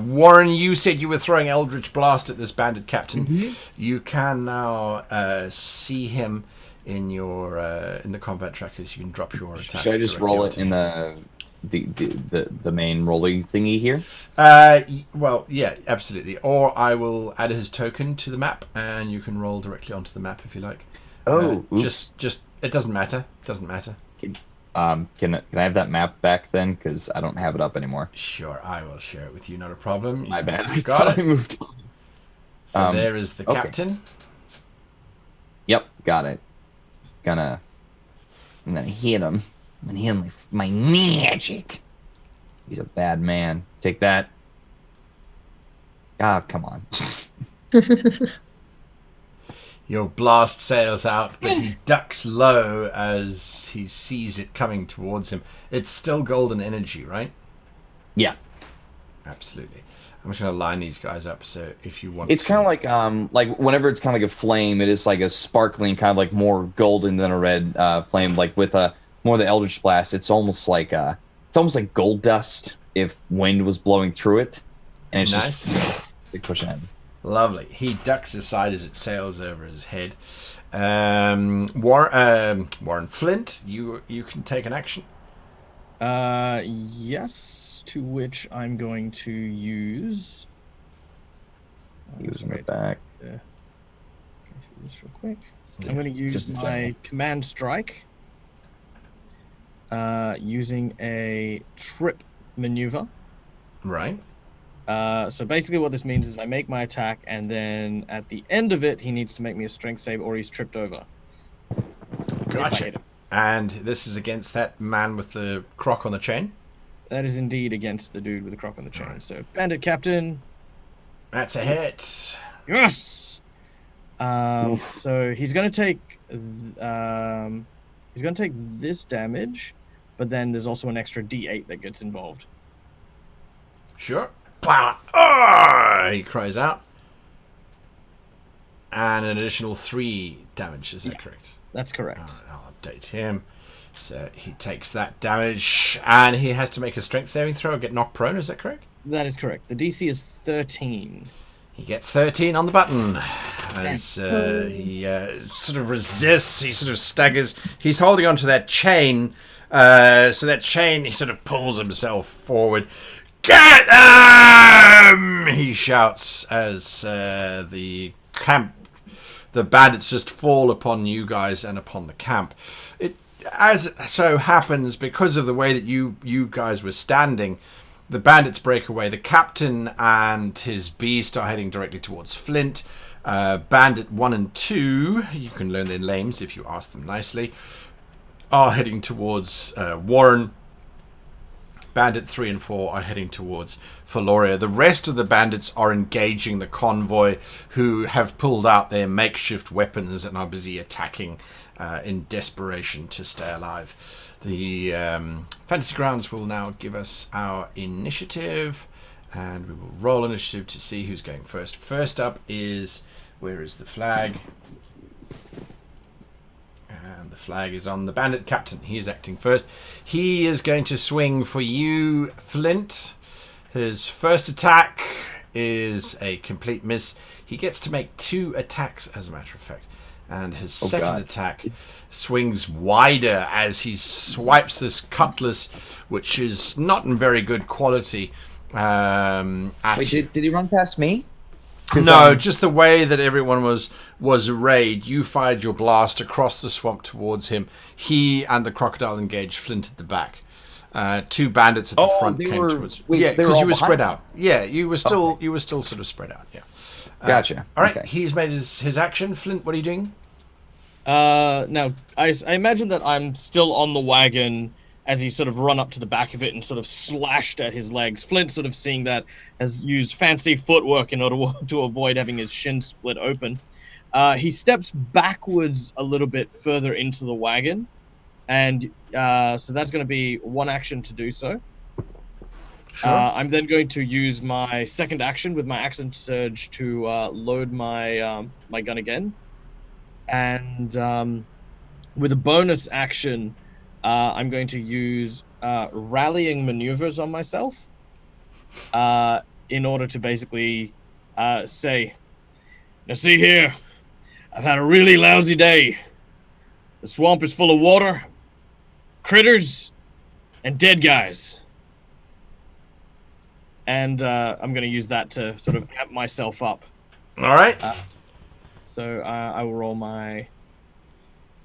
Warren, you said you were throwing Eldritch Blast at this bandit captain. Mm-hmm. You can now see him in your in the combat trackers. You can drop your attack. Should I just roll it in the main rolling thingy here? Well, yeah, absolutely. Or I will add his token to the map, and you can roll directly onto the map if you like. Oh, just it doesn't matter. It doesn't matter. Can I have that map back then? Because I don't have it up anymore. Sure, I will share it with you. Not a problem. My bad. I got it. I moved on. So there is the captain. Yep, got it. I'm gonna hit him. I'm gonna hit him with my magic. He's a bad man. Take that. Ah, come on. Your blast sails out, but he ducks low as he sees it coming towards him. It's still golden energy, right? Yeah. Absolutely. I'm just going to line these guys up, so if you want it's kind of like whenever it's kind of like a flame, it is like a sparkling, kind of like more golden than a red flame, like with more of the Eldritch Blast. It's almost like gold dust if wind was blowing through it. And it's just like pushing in. Lovely. He ducks aside as it sails over his head. Warren Flint, you can take an action. Yes, to which I'm going to use. Using it back. Go through this real quick. I'm going to use my command strike. Using a trip maneuver. Right. So basically what this means is I make my attack, and then at the end of it, he needs to make me a strength save or he's tripped over. Gotcha. And this is against that man with the croc on the chain? That is indeed against the dude with the croc on the chain. Right. So, bandit captain. That's a hit. Yes! So he's going to take... this damage, but then there's also an extra D8 that gets involved. Sure. He cries out. And an additional 3 damage, is that correct? That's correct. I'll update him. So he takes that damage, and he has to make a strength saving throw or get knocked prone, is that correct? That is correct. The DC is 13. He gets 13 on the button. As he sort of resists, he sort of staggers. He's holding onto that chain, so that chain, he sort of pulls himself forward. Get him! He shouts as the bandits just fall upon you guys and upon the camp. It, as so happens, because of the way that you guys were standing, the bandits break away. The captain and his beast are heading directly towards Flint. Bandit 1 and 2, you can learn their names if you ask them nicely, are heading towards Warrin. Bandit 3 and 4 are heading towards Floreria. The rest of the bandits are engaging the convoy, who have pulled out their makeshift weapons and are busy attacking in desperation to stay alive. The Fantasy Grounds will now give us our initiative, and we will roll initiative to see who's going first. First up is, where is the flag? And the flag is on the bandit captain. He is acting first. He is going to swing for you, Flint. His first attack is a complete miss. He gets to make 2 attacks, as a matter of fact. And his second attack swings wider as he swipes this cutlass, which is not in very good quality. Wait, did he run past me? No, just the way that everyone was arrayed. You fired your blast across the swamp towards him. He and the crocodile engaged Flint at the back. 2 bandits at the front came towards. Yeah, because you were spread out. Yeah, you were still sort of spread out. Yeah. Gotcha. All right, he's made his action. Flint, what are you doing? Now I imagine that I'm still on the wagon, as he sort of run up to the back of it and sort of slashed at his legs. Flint, sort of seeing that, has used fancy footwork in order to avoid having his shin split open. He steps backwards a little bit further into the wagon, and so that's going to be one action to do so. Sure. I'm then going to use my second action with my accent surge to load my my gun again, and with a bonus action, I'm going to use rallying maneuvers on myself in order to basically say, now see here, I've had a really lousy day. The swamp is full of water, critters, and dead guys. And I'm going to use that to sort of amp myself up. All right. So I will roll my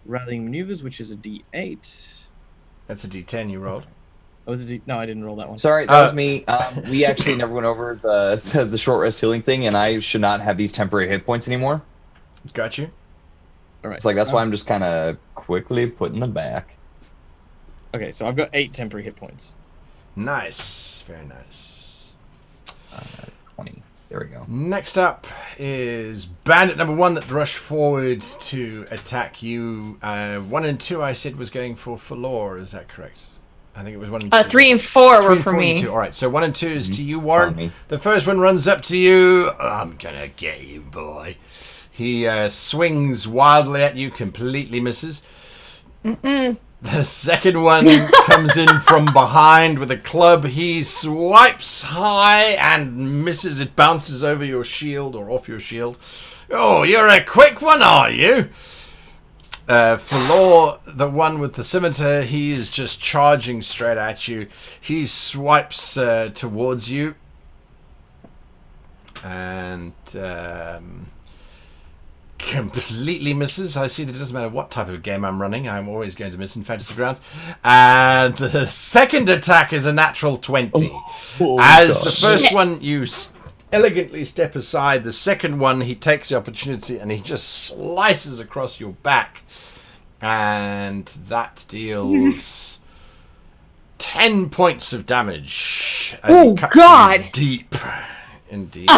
rallying maneuvers, which is a D8. That's a D10 you rolled. Oh, was it no, I didn't roll that one. Sorry, that was me. We actually never went over the short rest healing thing, and I should not have these temporary hit points anymore. Got you. All right. It's like that's why I'm just kind of quickly putting them back. Okay, so I've got 8 temporary hit points. Nice. Very nice. 20. There we go. Next up is Bandit number 1 that rushed forward to attack you. 1 and 2 I said was going for Flore, is that correct? I think it was 1 and 2. 3 and 4 were for me. All right, so 1 and 2 is to you, Warrin. Me. The first one runs up to you. I'm gonna get you, boy. He swings wildly at you, completely misses. The second one comes in from behind with a club. He swipes high and misses. It bounces over your shield or off your shield. Oh, you're a quick one, are you? Flore, the one with the scimitar, he is just charging straight at you. He swipes towards you. And completely misses. I see that it doesn't matter what type of game I'm running. I'm always going to miss in Fantasy Grounds. And the second attack is a natural 20. As the first one, you elegantly step aside. The second one, he takes the opportunity and he just slices across your back. And that deals 10 points of damage. As he cuts you deep. Indeed.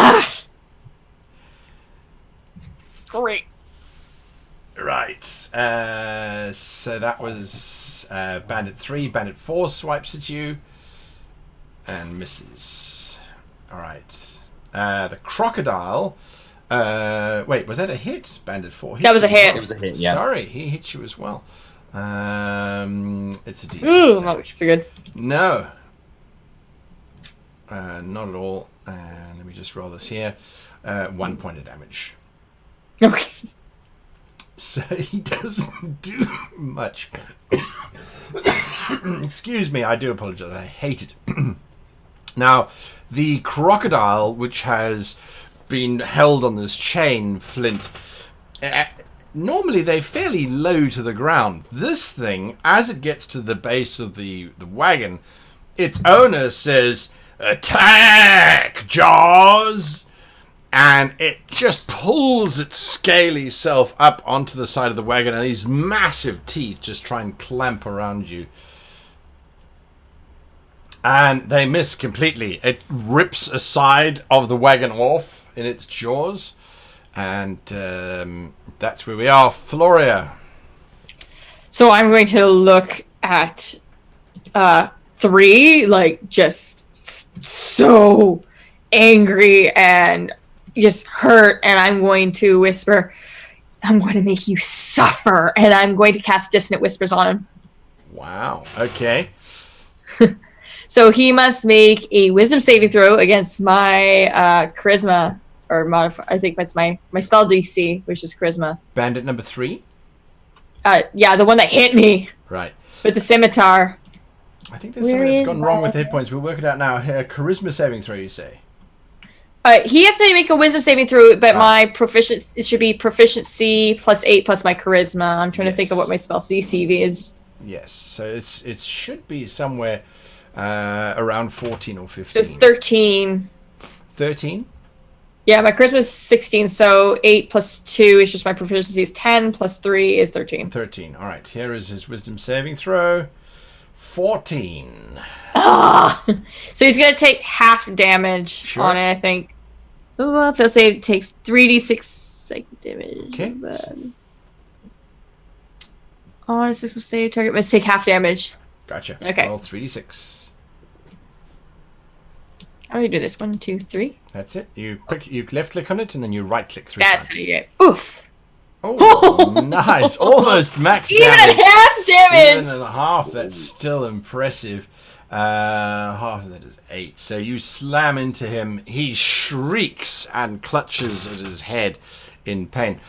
Great. Right. So that was Bandit 3. Bandit 4 swipes at you and misses. All right. The crocodile. Wait, was that a hit? Bandit 4 hit. That was a hit. It was a hit, yeah. Sorry, he hit you as well. It's a D6. Ooh, not so good. No. Not at all. Let me just roll this here. 1 point of damage. Okay. So he doesn't do much. Excuse me, I do apologize. I hate it. Now, the crocodile, which has been held on this chain, Flint, normally they're fairly low to the ground. This thing, as it gets to the base of the wagon, its owner says, "Attack, Jaws!" And it just pulls its scaly self up onto the side of the wagon, and these massive teeth just try and clamp around you. And they miss completely. It rips a side of the wagon off in its jaws. And that's where we are. Floreria. So I'm going to look at 3, like, just so angry and just hurt, and I'm going to whisper, "I'm going to make you suffer," and I'm going to cast Dissonant Whispers on him. Wow. Okay. So he must make a Wisdom saving throw against my Charisma, or modify. I think that's my spell DC, which is Charisma. Bandit number 3? Yeah, the one that hit me Right. with the scimitar. I think there's something that's gone wrong with hit points. We'll work it out now. Charisma saving throw, you say? He has to make a Wisdom saving throw, but my proficiency, it should be proficiency plus 8 plus my Charisma. I'm trying to think of what my spell DC is. Yes, so it should be somewhere around 14 or 15. So 13. 13? Yeah, my Charisma is 16, so 8 plus 2 is just my proficiency is 10, plus 3 is 13. 13. All right, here is his Wisdom saving throw. 14. Ah! So he's gonna take half damage on it, I think. If they'll say it takes 3d6 psychic damage. Okay. On a 6 save target must take half damage. Gotcha. Okay. Roll 3d6. How do you do this? 1, 2, 3. That's it. You left click on it and then you right click 3 That's times. how you get. Oof. Oh, nice. Almost max Even damage. at half damage. Even at half, that's still impressive. Half of that is 8. So you slam into him. He shrieks and clutches at his head in pain.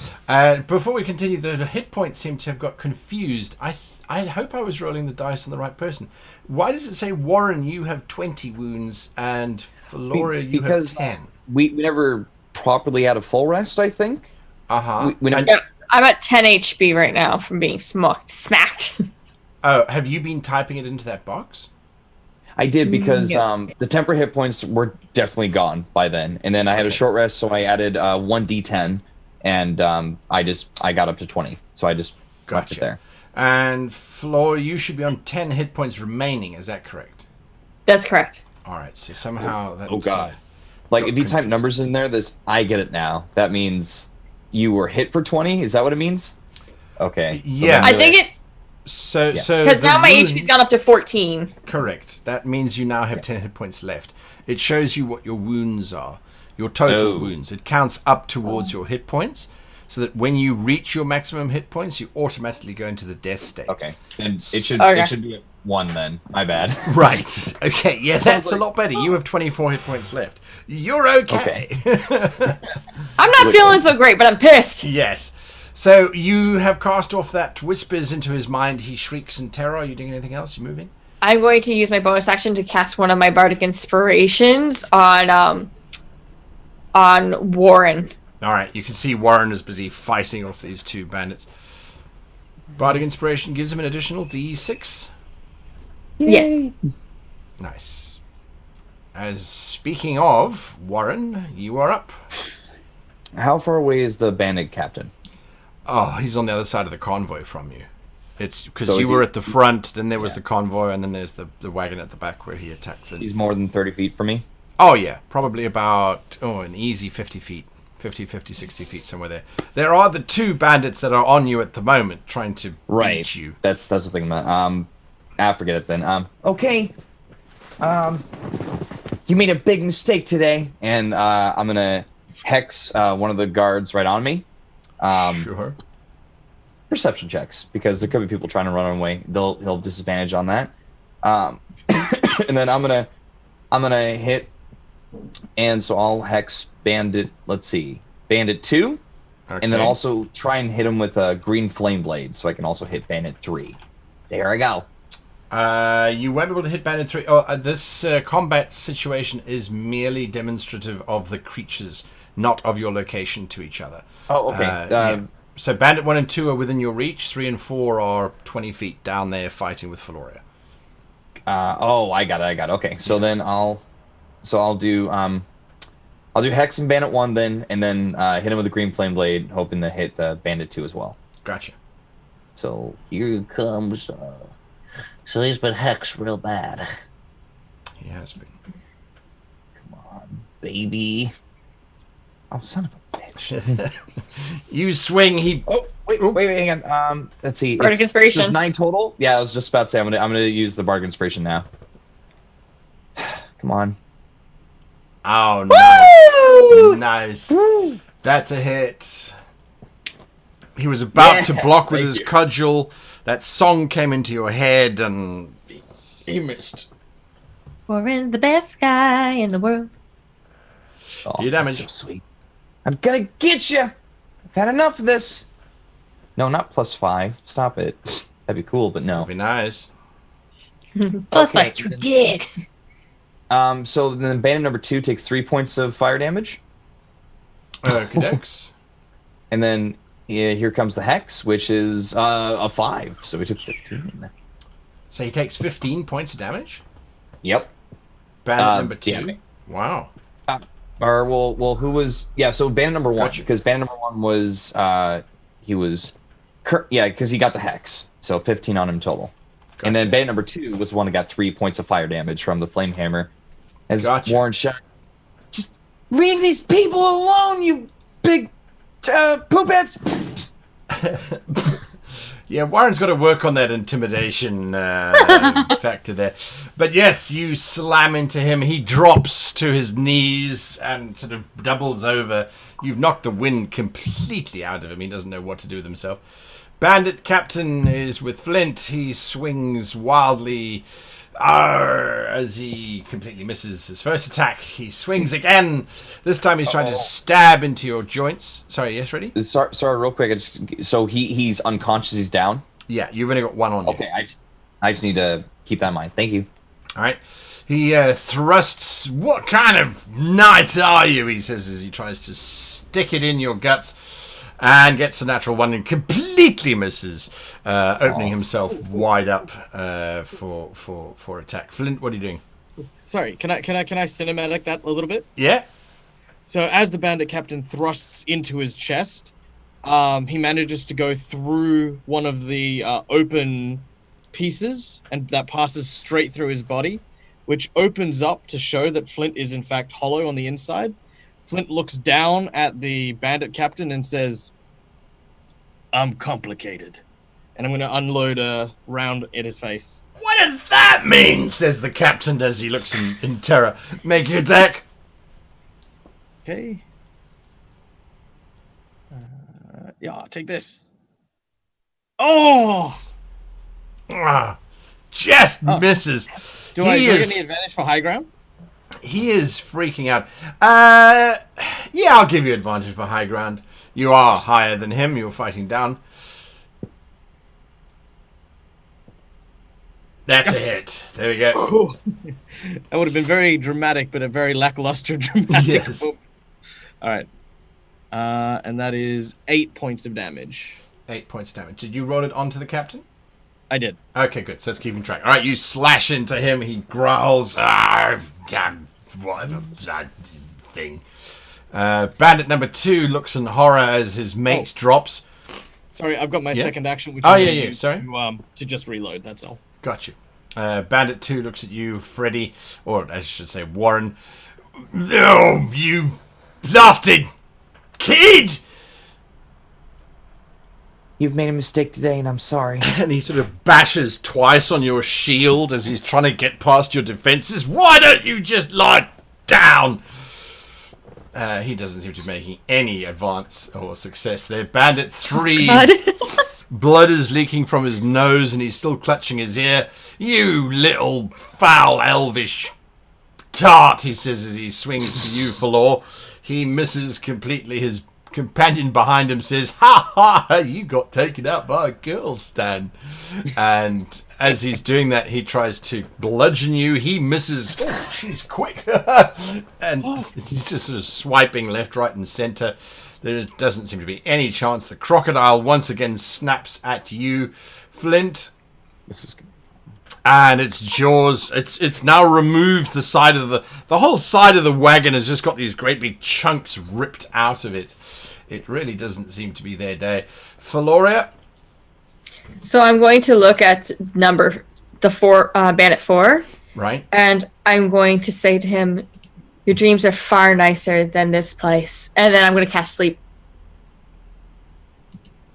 Before we continue, the hit points seem to have got confused. I hope I was rolling the dice on the right person. Why does it say, Warrin, you have 20 wounds, and Floreria, you have 10? We never properly had a full rest, I think. Uh-huh. Yeah, I'm at 10 HP right now from being smacked. Oh, have you been typing it into that box? I did because Yeah. the temporary hit points were definitely gone by then. And then I had a short rest, so I added 1d10, and I got up to 20. So I just left it there. And Floor, you should be on 10 hit points remaining, is that correct? That's correct. Alright, so somehow that Oh, God. Like, if you type numbers in there, I get it now. That means you were hit for 20? Is that what it means? Okay. So Yeah. I think it... So Because now my HP's gone up to 14. Correct. That means you now have 10 hit points left. It shows you what your wounds are, your total wounds. It counts up towards your hit points, so that when you reach your maximum hit points, you automatically go into the death state. Okay. And it should be at 1 then. My bad. Right. Okay. Yeah, that's a lot better. You have 24 hit points left. You're okay. I'm not feeling so great, but I'm pissed. Yes. So you have cast off that whispers into his mind. He shrieks in terror. Are you doing anything else? You moving? I'm going to use my bonus action to cast one of my bardic inspirations on Warrin. All right. You can see Warrin is busy fighting off these two bandits. Bardic inspiration gives him an additional D6. Yes. Nice. As speaking of Warrin, you are up. How far away is the bandit captain? Oh, he's on the other side of the convoy from you. It's because So you is were he- at the front, then there was the convoy, and then there's the wagon at the back where he attacked Flint. He's more than 30 feet from me. Oh, yeah. Probably about, an easy 50 feet. 50, 60 feet, somewhere there. There are the two bandits that are on you at the moment, trying to beat you. That's the thing about forget it then. Okay. You made a big mistake today, and I'm gonna hex one of the guards right on me. Sure. Perception checks, because there could be people trying to run away. He'll disadvantage on that. And then I'm gonna hit, and so I'll hex bandit. Let's see, bandit 2, and then Okay. also try and hit him with a green flame blade, so I can also hit bandit 3. There I go. You won't be able to hit Bandit 3. Oh, this combat situation is merely demonstrative of the creatures, not of your location to each other. Oh, okay. Yeah. So Bandit 1 and 2 are within your reach. 3 and 4 are 20 feet down there fighting with Floreria. I got it. Okay, so then I'll do hex and bandit 1 then, and then hit him with a green flame blade, hoping to hit the bandit 2 as well. Gotcha. So here comes. So he's been hexed real bad. He has been. Come on, baby. Oh, son of a bitch. You swing. He. Oh, wait, hang on. Let's see. Bardic Inspiration. There's 9 total. Yeah, I was just about to say I'm gonna use the Bardic Inspiration now. Come on. Oh, nice. Woo! Nice. That's a hit. He was about to block with Thank his you. cudgel. That song came into your head, and he missed. Warren's the best guy in the world. Oh, Do your damage. that's so sweet. I'm gonna get you. I've had enough of this. No, not +5. Stop it. That'd be cool, but no. That'd be nice. Plus Okay. 5, you did. So then bandit number 2 takes 3 points of fire damage, Okey-dokes. and then here comes the hex, which is a 5. So we took 15. So he takes 15 points of damage. Yep. Bandit number 2. yeah. Wow. Or well, who was? Yeah. So bandit number 1, Gotcha. because bandit number 1 was because he got the hex. So 15 on him total. And then bandit number 2 was the one that got 3 points of fire damage from the flame hammer. As Warrin shot, just leave these people alone, you big poopheads! Yeah, Warren's got to work on that intimidation factor there. But yes, you slam into him. He drops to his knees and sort of doubles over. You've knocked the wind completely out of him. He doesn't know what to do with himself. Bandit Captain is with Flint. He swings wildly as he completely misses his first attack. He swings again. This time he's trying to stab into your joints. Sorry, yes, ready? Sorry, real quick. So he's unconscious. He's down. Yeah, you've only got one on you. Okay, I just need to keep that in mind. Thank you. All right. He thrusts. What kind of knight are you? He says as he tries to stick it in your guts. And gets a natural one and completely misses, opening himself wide up for attack. Flint, what are you doing? Sorry, can I cinematic that a little bit? Yeah. So as the bandit captain thrusts into his chest, he manages to go through one of the open pieces, and that passes straight through his body, which opens up to show that Flint is in fact hollow on the inside. Flint looks down at the bandit captain and says, "I'm complicated." And I'm going to unload a round at his face. What does that mean? Says the captain as he looks in terror. Make your attack. Okay. Yeah, I'll take this. Oh! Just misses. Do I get any advantage for high ground? He is freaking out. Yeah, I'll give you advantage for high ground. You are higher than him. You're fighting down. That's a hit. There we go. Cool. That would have been very dramatic, but a very lackluster dramatic. Yes. All right. And that is 8 points of damage. 8 points of damage. Did you roll it onto the captain? I did. Okay, good. So it's keeping track. All right, you slash into him. He growls. Damn, whatever that thing. Bandit number 2 looks in horror as his mate drops. Sorry, I've got my second action, which sorry. To just reload. That's all. Got you. Bandit 2 looks at you, Freddy, or I should say Warren. Oh, you blasted kid! You've made a mistake today, and I'm sorry. And he sort of bashes twice on your shield as he's trying to get past your defenses. Why don't you just lie down? He doesn't seem to be making any advance or success there. Bandit 3, blood is leaking from his nose and he's still clutching his ear. You little foul elvish tart, he says as he swings for you, Falor. He misses completely. His companion behind him says, "Ha ha, you got taken out by a girl, Stan." And as he's doing that, he tries to bludgeon you. He misses. Oh, she's quick. And he's just sort of swiping left, right, and center. There doesn't seem to be any chance. The crocodile once again snaps at you, Flint. This is good. And its jaws, it's now removed the side of the whole side of the wagon has just got these great big chunks ripped out of it. It really doesn't seem to be their day. Floreria? So I'm going to look at Bandit 4. Right. And I'm going to say to him, "Your dreams are far nicer than this place." And then I'm going to cast Sleep.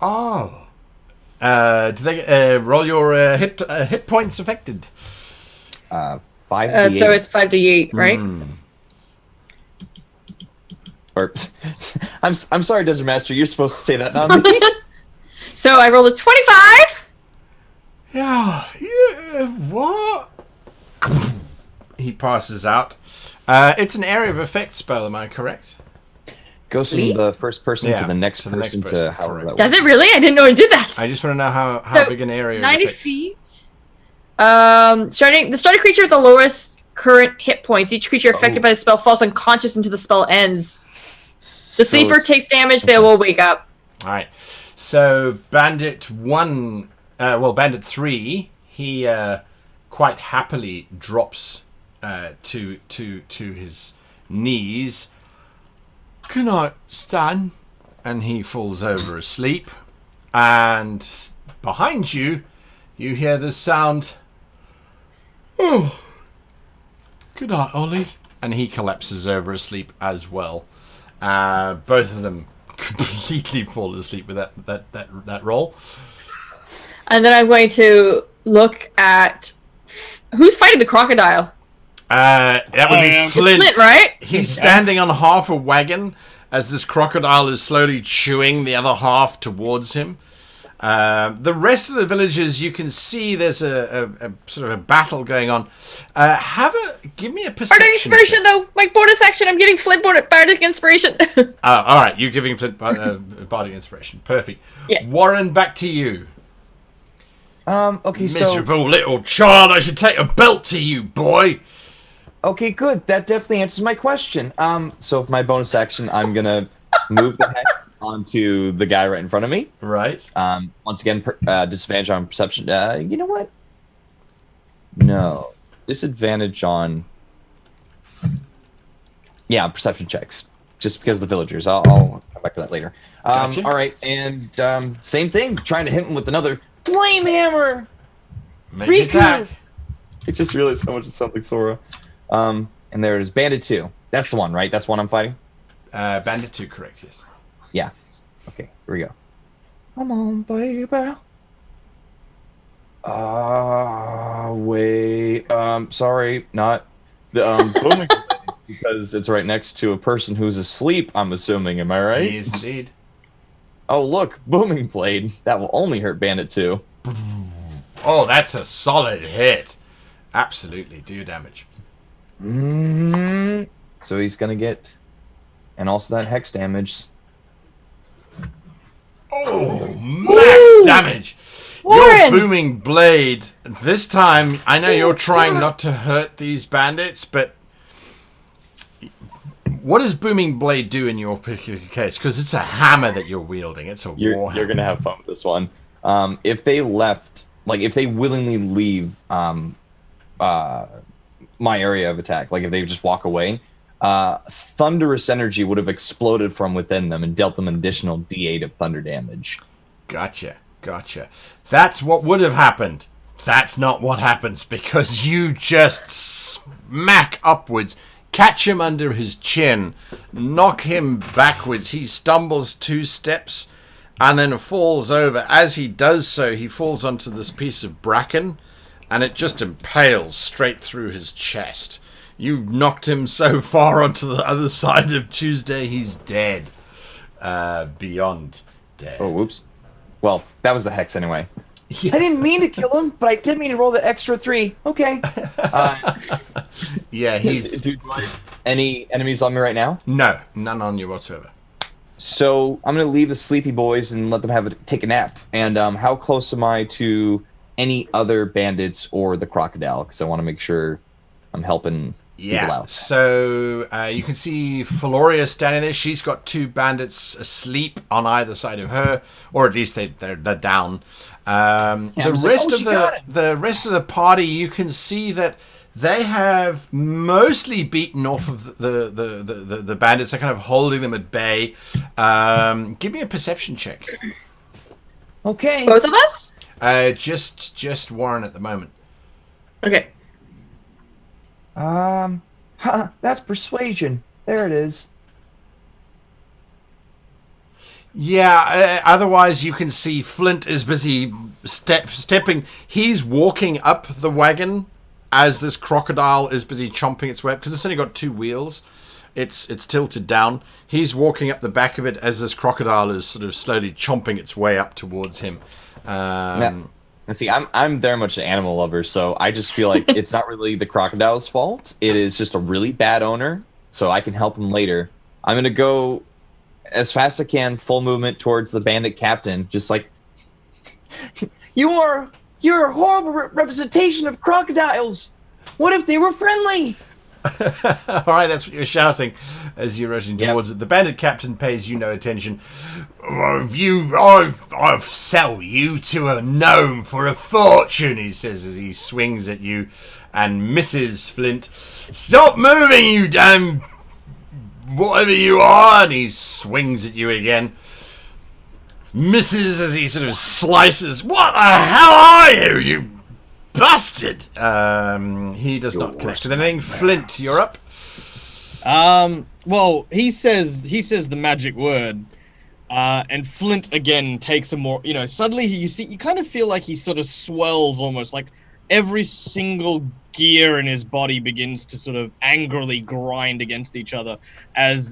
Oh. Do they roll your hit points affected? 5 to so it's 5d8, right? Or, I'm sorry, Dungeon Master. You're supposed to say that, not me. So I rolled a 25. Yeah. What? He passes out. It's an area of effect spell. Am I correct? Goes from the first person to the next to the next person person, to however that correct. Does works. it really? I didn't know it did that. I just want to know how So, big an area. 90 of effect. feet. The starting creature with the lowest current hit points. Each creature affected by the spell falls unconscious until the spell ends. The sleeper takes damage. They will wake up. All right. So Bandit 1, Bandit 3, he quite happily drops to his knees. "Good night, Stan." And he falls over asleep. And behind you, You hear the sound. Oh, good night, Ollie. And he collapses over asleep as well. Both of them completely fall asleep with that roll. And then I'm going to look at who's fighting the crocodile. That would be Flint. Flint, right? He's standing on half a wagon as this crocodile is slowly chewing the other half towards him. The rest of the villagers, you can see there's a sort of a battle going on. Give me a perception. Bardic inspiration, though. My bonus action. I'm giving Flint Bardic inspiration. All right, you're giving Flint Bardic inspiration. Perfect. Yeah. Warren, back to you. Okay, so... Miserable little child, I should take a belt to you, boy. Okay, good. That definitely answers my question. So for my bonus action, I'm gonna move the hex onto the guy right in front of me. Right. Once again, disadvantage on perception. You know what? No. Disadvantage on... Yeah, perception checks. Just because of the villagers. I'll come back to that later. Gotcha. All right, and same thing. Trying to hit him with another flame hammer. Make attack. I just realized how much it's something, Sora. And there's Bandit 2. That's the one, right? That's the one I'm fighting? Bandit 2, correct, yes. Yeah. Okay, here we go. Come on, baby. Wait. Sorry, not the booming because it's right next to a person who's asleep, I'm assuming, am I right? He is indeed. Oh, look, booming blade. That will only hurt Bandit 2. Oh, that's a solid hit. Absolutely, do your damage. So he's gonna get, and also that hex damage. Oh, max damage. Warren! Your booming blade. This time, I know you're trying not to hurt these bandits, but what does booming blade do in your particular case? Because it's a hammer that you're wielding. It's a war hammer. You're gonna have fun with this one. If they left, like if they willingly leave, my area of attack, like if they just walk away, thunderous energy would have exploded from within them and dealt them an additional D8 of thunder damage. Gotcha. That's what would have happened. That's not what happens because you just smack upwards, catch him under his chin, knock him backwards. He stumbles 2 steps and then falls over. As he does so, he falls onto this piece of bracken and it just impales straight through his chest. You knocked him so far onto the other side of Tuesday, he's dead. Beyond dead. Oh, whoops. Well, that was the hex anyway. Yeah. I didn't mean to kill him, but I did mean to roll the extra 3. Okay. Yeah, he's... Dude, any enemies on me right now? No, none on you whatsoever. So I'm going to leave the sleepy boys and let them take a nap. And how close am I to any other bandits or the crocodile? Because I want to make sure I'm helping people out. So you can see Floreria standing there. She's got 2 bandits asleep on either side of her, or at least they're down. The rest of the party, you can see that they have mostly beaten off of the bandits. They're kind of holding them at bay. Give me a perception check. Okay. Both of us? Just Warren at the moment. Okay. That's persuasion. There it is. Yeah, otherwise you can see Flint is busy stepping. He's walking up the wagon as this crocodile is busy chomping its way up, because it's only got 2 wheels. It's tilted down. He's walking up the back of it as this crocodile is sort of slowly chomping its way up towards him. See, I'm very much an animal lover, so I just feel like it's not really the crocodile's fault. It is just a really bad owner, so I can help him later. I'm going to go as fast as I can, full movement towards the bandit captain, just like... You're a horrible representation of crocodiles! What if they were friendly? All right, that's what you're shouting as you're rushing towards it. The bandit captain pays you no attention. I'll sell you to a gnome for a fortune, he says as he swings at you and misses Flint. Stop moving, you damn whatever you are! And he swings at you again. misses as he sort of slices. What the hell are you, you bastard? He does not connect with anything. Flint, you're up. Well, he says the magic word, and Flint again takes a more, suddenly you kind of feel like he sort of swells almost, like every single gear in his body begins to sort of angrily grind against each other as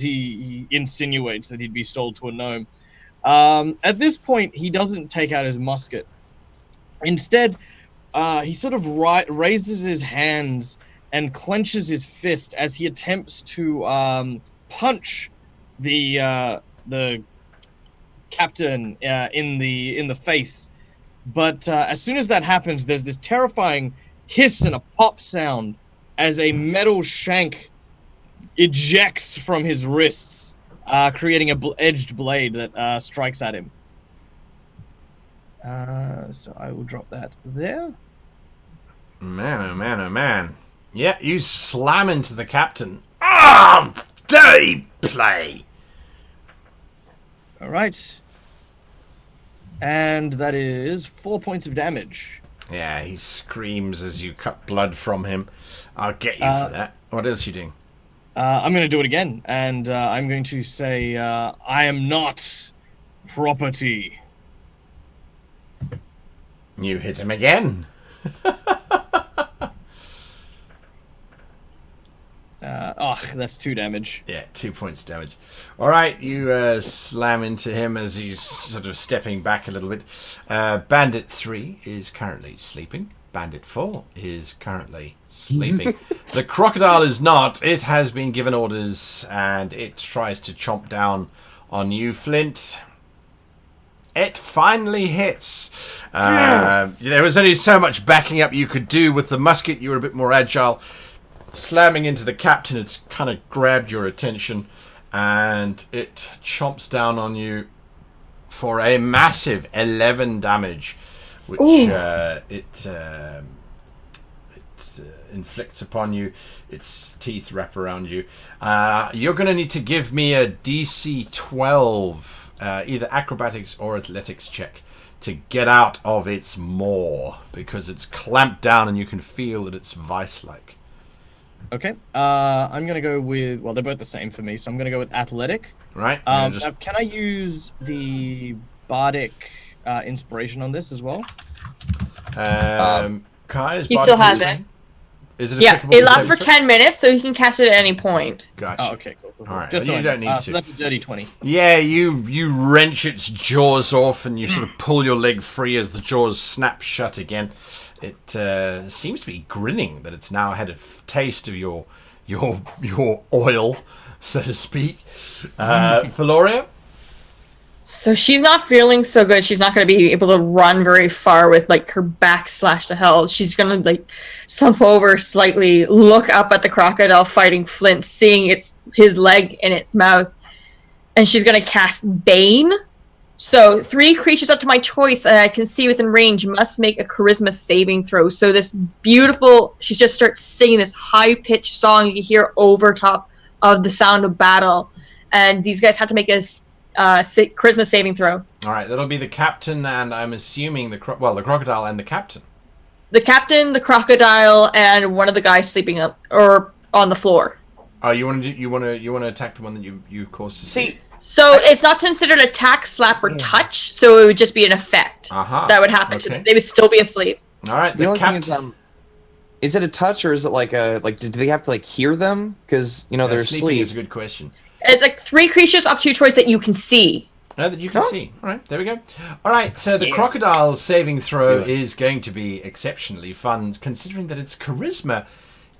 he insinuates that he'd be sold to a gnome. At this point, he doesn't take out his musket. Instead, he sort of raises his hands and clenches his fist as he attempts to punch the captain in the face. But as soon as that happens, there's this terrifying hiss and a pop sound as a metal shank ejects from his wrists, creating a edged blade that strikes at him. So I will drop that there. Man, oh man, oh man. Yeah, you slam into the captain. Ah, dirty play. All right. And that is 4 points of damage. Yeah, he screams as you cut blood from him. I'll get you for that. What else are you doing? I'm going to do it again, and I'm going to say, I am not property. You hit him again. That's 2 damage. Yeah, 2 points of damage. All right, you slam into him as he's sort of stepping back a little bit. Bandit 3 is currently sleeping. Bandit 4 is currently sleeping. The crocodile is not. It has been given orders, and it tries to chomp down on you, Flint. It finally hits. There was only so much backing up you could do with the musket. You were a bit more agile. Slamming into the captain, it's kind of grabbed your attention, and it chomps down on you for a massive 11 damage, which it inflicts upon you. Its teeth wrap around you. You're going to need to give me a DC 12, either acrobatics or athletics check, to get out of its maw, because it's clamped down and you can feel that it's vice-like. Okay. I'm going to go with... Well, they're both the same for me, so I'm going to go with athletic. Right. Now, can I use the bardic inspiration on this as well? Kai's He still has it. Is it Yeah, applicable it to lasts for saving 10 minutes, so you can cast it at any point. throw? Gotcha. Oh, okay, cool. All right, Just well, so you don't need to. So that's a dirty 20. Yeah, you wrench its jaws off, and you sort of pull your leg free as the jaws snap shut again. It seems to be grinning that it's now had a taste of your oil, so to speak. Floreria? So she's not feeling so good. She's not going to be able to run very far with like her back slashed to hell. She's going to like slump over slightly, look up at the crocodile fighting Flint, seeing his leg in its mouth, and she's going to cast Bane. So 3 creatures up to my choice that I can see within range must make a charisma saving throw. So this beautiful, she just starts singing this high-pitched song you can hear over top of the sound of battle. And these guys have to make a charisma saving throw. All right, that'll be the captain, and I'm assuming the crocodile and the captain. The captain, the crocodile, and one of the guys sleeping up or on the floor. Oh, you want to attack the one that you caused to See, So it's not considered attack, slap, or touch. So it would just be an effect that would happen to them. They would still be asleep. All right, the only thing is it a touch, or is it do they have to hear them? Because they're sleeping asleep. is a good question. It's like 3 creatures up to your choice that you can see. That you can see. All right, there we go. All right, so the crocodile's saving throw is going to be exceptionally fun, considering that it's charisma.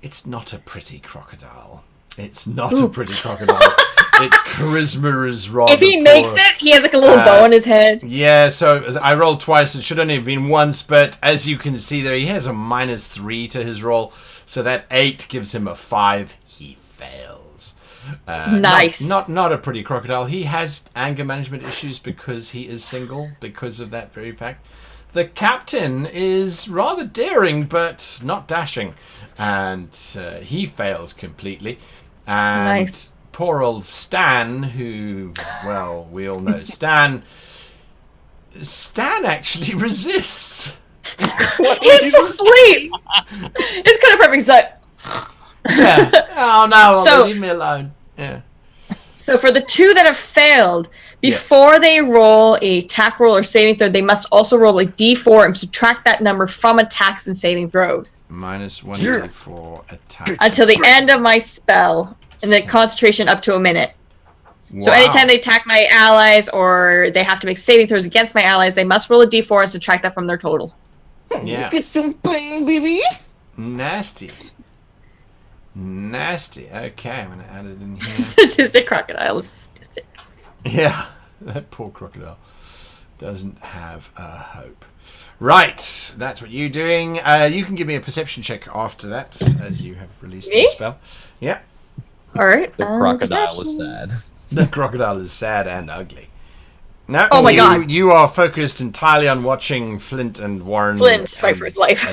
It's not a pretty crocodile. It's not a pretty crocodile. Its charisma is rather If he poor. makes it, he has like a little bow on his head. Yeah, so I rolled twice. It should only have been once, but as you can see there, he has a -3 to his roll. So that 8 gives him a 5. He fails. Nice. Not a pretty crocodile. He has anger management issues because he is single, because of that very fact. The captain is rather daring, but not dashing. And he fails completely. And Nice. poor old Stan, who, well, we all know Stan actually resists. He's asleep. It's kind of perfect. So, Yeah. Oh no! So- Leave me alone. Yeah. so for the two that have failed, before they roll a attack roll or saving throw, they must also roll a d4 and subtract that number from attacks and saving throws -1d4 attack. until the end of my spell, and the concentration up to a minute. So anytime they attack my allies or they have to make saving throws against my allies, they must roll a d4 and subtract that from their total. Yeah. Get some pain, baby. Nasty. Okay, I'm gonna add it in here. Sadistic crocodile is sadistic. Yeah, that poor crocodile doesn't have a hope. Right, that's what you're doing. You can give me a perception check after that, as you have released the Me? spell. Yeah. All right. The crocodile is perception. sad. The crocodile is sad and ugly. No, Oh my God. You are focused entirely on watching Flint and Warrin. Flint fight for his life.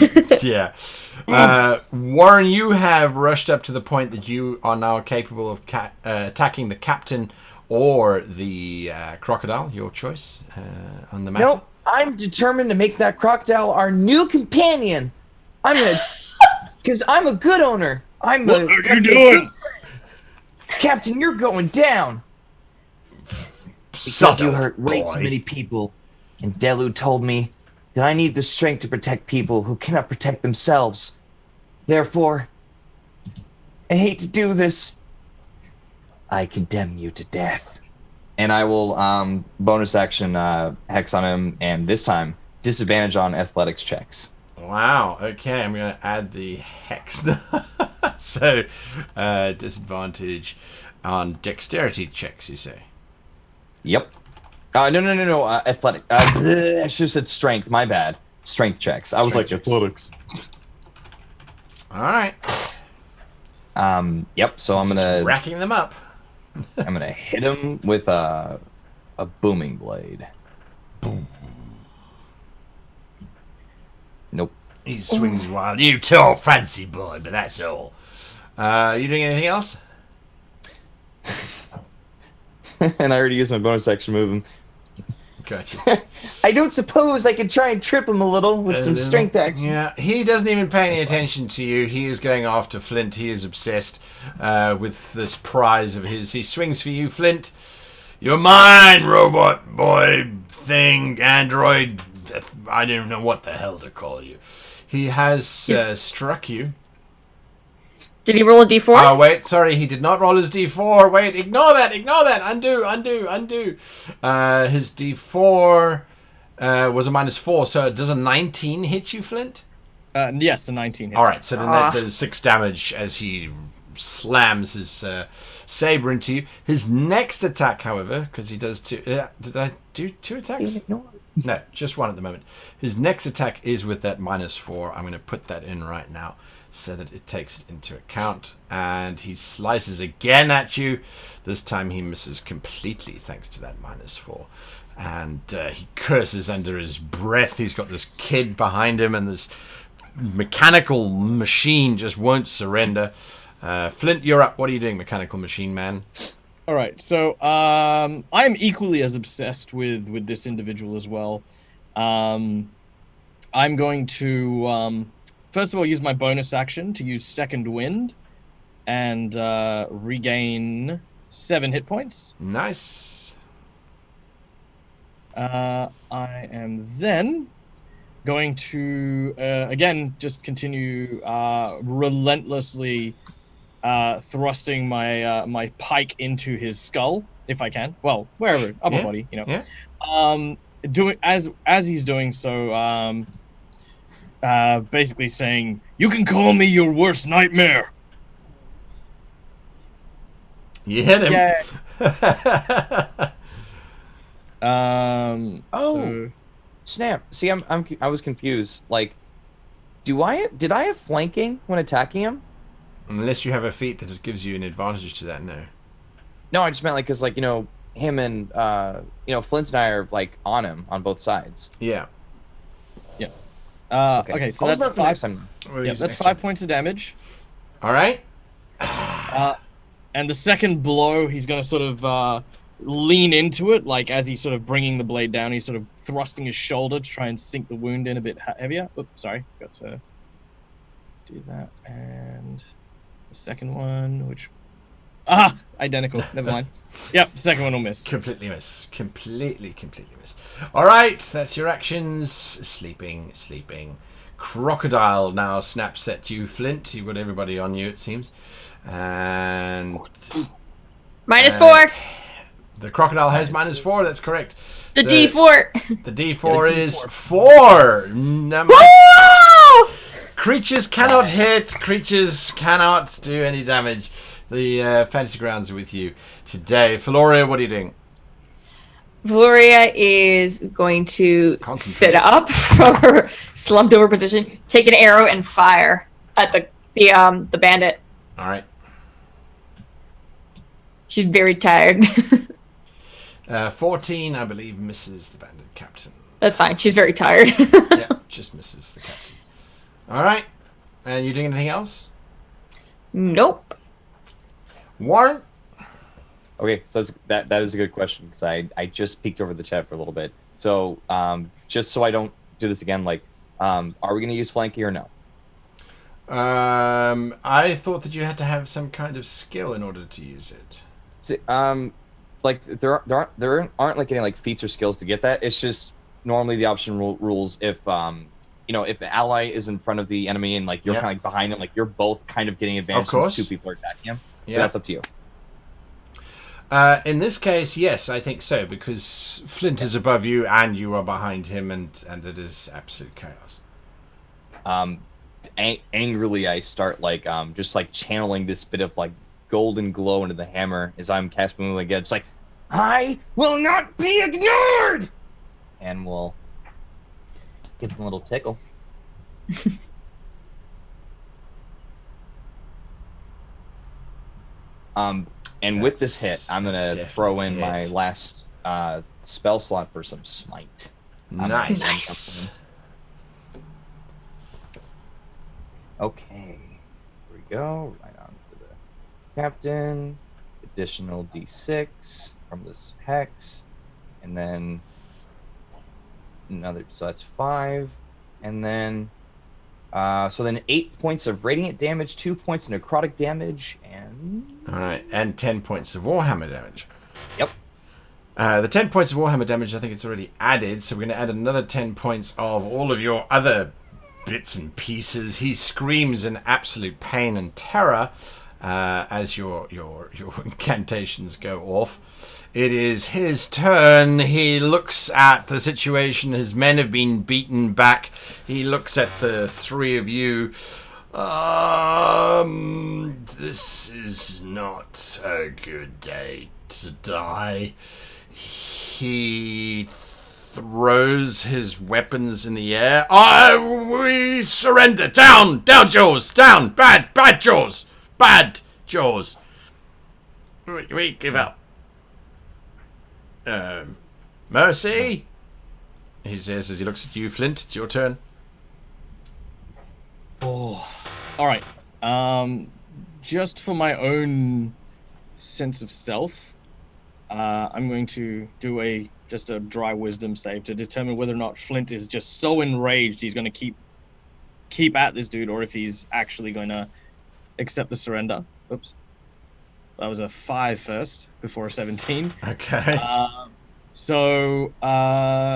Yeah. Warrin, you have rushed up to the point that you are now capable of attacking the captain or the crocodile, your choice on the matter. No, I'm determined to make that crocodile our new companion. I'm gonna, because I'm a good owner. What are you doing? Captain, you're going down. Because Son you of a hurt way boy. too many people. And Delu told me that I need the strength to protect people who cannot protect themselves. Therefore, I hate to do this. I condemn you to death. And I will bonus action hex on him, and this time disadvantage on athletics checks. Wow. Okay, I'm going to add the hex. So, disadvantage on dexterity checks, you say? Yep. No. Athletic. I should have said strength. My bad. Strength checks. I was Strength like checks. athletics. All right. Yep. So I'm Just gonna racking them up. hit him with a booming blade. Nope. He swings wild. You tall, fancy boy, but that's all. You doing anything else? And I already used my bonus action move him. Gotcha. I don't suppose I could try and trip him a little with some strength action. Yeah, he doesn't even pay any attention to you. He is going after Flint. He is obsessed with this prize of his. He swings for you, Flint. You're mine, robot boy thing, android. I don't know what the hell to call you. He has struck you. Did he roll a d4? Oh, wait, sorry, he did not roll his d4. Wait, ignore that. Undo. His d4 was a -4, so does a 19 hit you, Flint? Yes, a 19 hits. All right, so then that does 6 damage as he slams his saber into you. His next attack, however, because he does 2... did I do 2 attacks? No, just 1 at the moment. His next attack is with that -4. I'm going to put that in right now, so that it takes it into account, and he slices again at you. This time he misses completely thanks to that -4, and he curses under his breath. He's got this kid behind him, and this mechanical machine just won't surrender. Flint, you're up. What are you doing, mechanical machine man? All right, so I am equally as obsessed with this individual as well. I'm going to first of all use my bonus action to use Second Wind and regain 7 hit points. Nice. I am then going to again just continue relentlessly thrusting my pike into his skull if I can. Well, wherever, upper body, you know. Yeah. Doing as he's doing so, basically saying, "You can call me your worst nightmare." You hit him. Yeah. Oh. So, Snap. See, I was confused. Like, did I have flanking when attacking him? Unless you have a feat that gives you an advantage to that, no. No, I just meant like, cause like, him and Flint and I are like on him on both sides. Yeah. okay, so I'll that's start for next 5. time. We'll Yeah, use that's extra. 5 points of damage. All right. And the second blow, he's going to sort of lean into it, like as he's sort of bringing the blade down, he's sort of thrusting his shoulder to try and sink the wound in a bit heavier. Oops, sorry, got to do that. And the second one, which... identical. Never mind. Yep, second one will miss. Completely miss. Completely miss. All right, that's your actions. Sleeping. Crocodile now snaps at you, Flint. You've got everybody on you, it seems. And... -4. The crocodile has -4, that's correct. The D4. The D4 is 4. Creatures cannot hit. Creatures cannot do any damage. The Fantasy Grounds are with you today. Floreria, what are you doing? Floreria is going to sit up from her slumped over position, take an arrow, and fire at the bandit. All right. She's very tired. 14, I believe, misses the bandit captain. That's fine. She's very tired. Yeah, just misses the captain. All right. And you doing anything else? Nope. Warrin? Okay, so that is a good question because I just peeked over the chat for a little bit. So just so I don't do this again, like, are we going to use flanking or no? I thought that you had to have some kind of skill in order to use it. Like there aren't like any like feats or skills to get that. It's just normally the option rules if if the ally is in front of the enemy and like you're kind of like behind him, like you're both kind of getting advantage since two people are attacking him. Yeah, that's up to you. In this case, yes, I think so, because Flint is above you and you are behind him, and it is absolute chaos. Angrily, I start like just like channeling this bit of like golden glow into the hammer as I'm casting again. It's like, I will not be ignored, and we'll give him a little tickle. And with this hit, I'm gonna throw in my last spell slot for some smite. Nice. Okay, here we go. Right on to the captain. Additional D6 from this hex, and then another. So that's 5, and then 8 points of radiant damage, 2 points of necrotic damage, and all right, and 10 points of warhammer damage. Yep. The 10 points of warhammer damage, I think it's already added, so we're going to add another 10 points of all of your other bits and pieces. He screams in absolute pain and terror as your incantations go off. It is his turn. He looks at the situation. His men have been beaten back. He looks at the three of you. This is not a good day to die. He throws his weapons in the air. We surrender. Down, Jaws, down. Bad Jaws, bad Jaws. We give up. Mercy, he says as he looks at you, Flint. It's your turn. Oh, all right. Just for my own sense of self, I'm going to do just a dry wisdom save to determine whether or not Flint is just so enraged he's going to keep at this dude, or if he's actually going to accept the surrender. Oops. That was a 5 first before a 17. Okay. So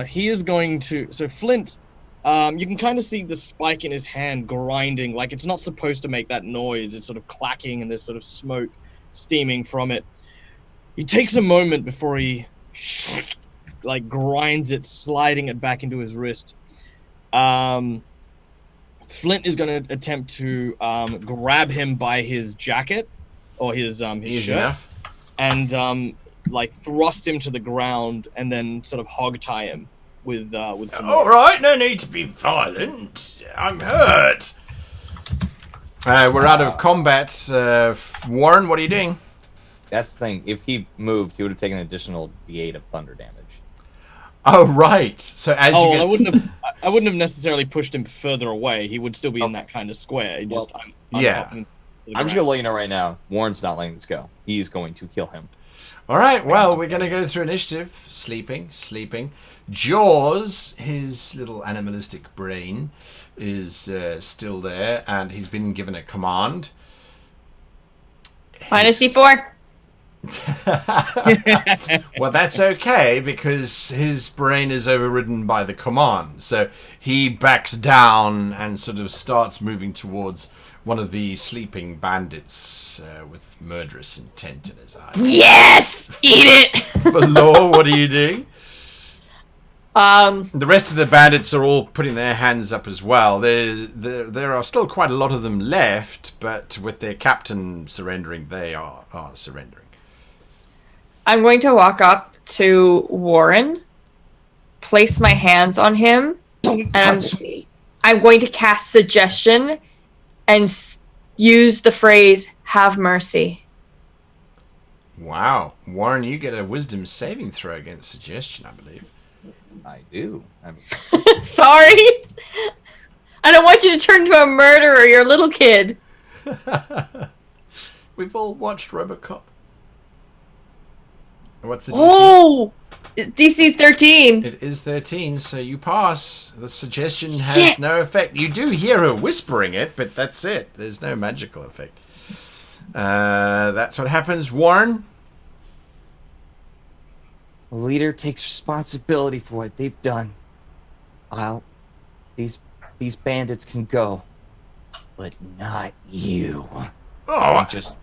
he is going to... So Flint, you can kind of see the spike in his hand grinding. Like, it's not supposed to make that noise. It's sort of clacking and there's sort of smoke steaming from it. He takes a moment before he like grinds it, sliding it back into his wrist. Flint is going to attempt to grab him by his jacket or his shirt, and like thrust him to the ground, and then sort of hog tie him with some. All right, no need to be violent. I'm hurt. We're out of combat. Warren, what are you doing? That's the thing. If he moved, he would have taken an additional D8 of thunder damage. Oh right. So as you get... I wouldn't have necessarily pushed him further away. He would still be in that kind of square. On top of him. I'm just gonna let you know right now. Warren's not letting this go. He's going to kill him. All right, well, we're going to go through initiative. Sleeping. Jaws, his little animalistic brain, is still there, and he's been given a command. Minus D4. Well, that's okay, because his brain is overridden by the command. So he backs down and sort of starts moving towards one of the sleeping bandits with murderous intent in his eyes. Yes! Eat it! Valor, what are you doing? Um, The rest of the bandits are all putting their hands up as well. There are still quite a lot of them left, but with their captain surrendering, they are surrendering. I'm going to walk up to Warrin, place my hands on him. Don't touch me. I'm going to cast suggestion and use the phrase, have mercy. Wow. Warren, you get a wisdom saving throw against suggestion, I believe. I do. Sorry. I don't want you to turn into a murderer, you're a little kid. We've all watched RoboCop. What's the DC? Oh! DC's 13. It is 13, so you pass. The suggestion has Shit. no effect. You do hear her whispering it, but that's it. There's no magical effect. That's what happens. Warren? The leader takes responsibility for what they've done. These bandits can go, but not you. Oh, Just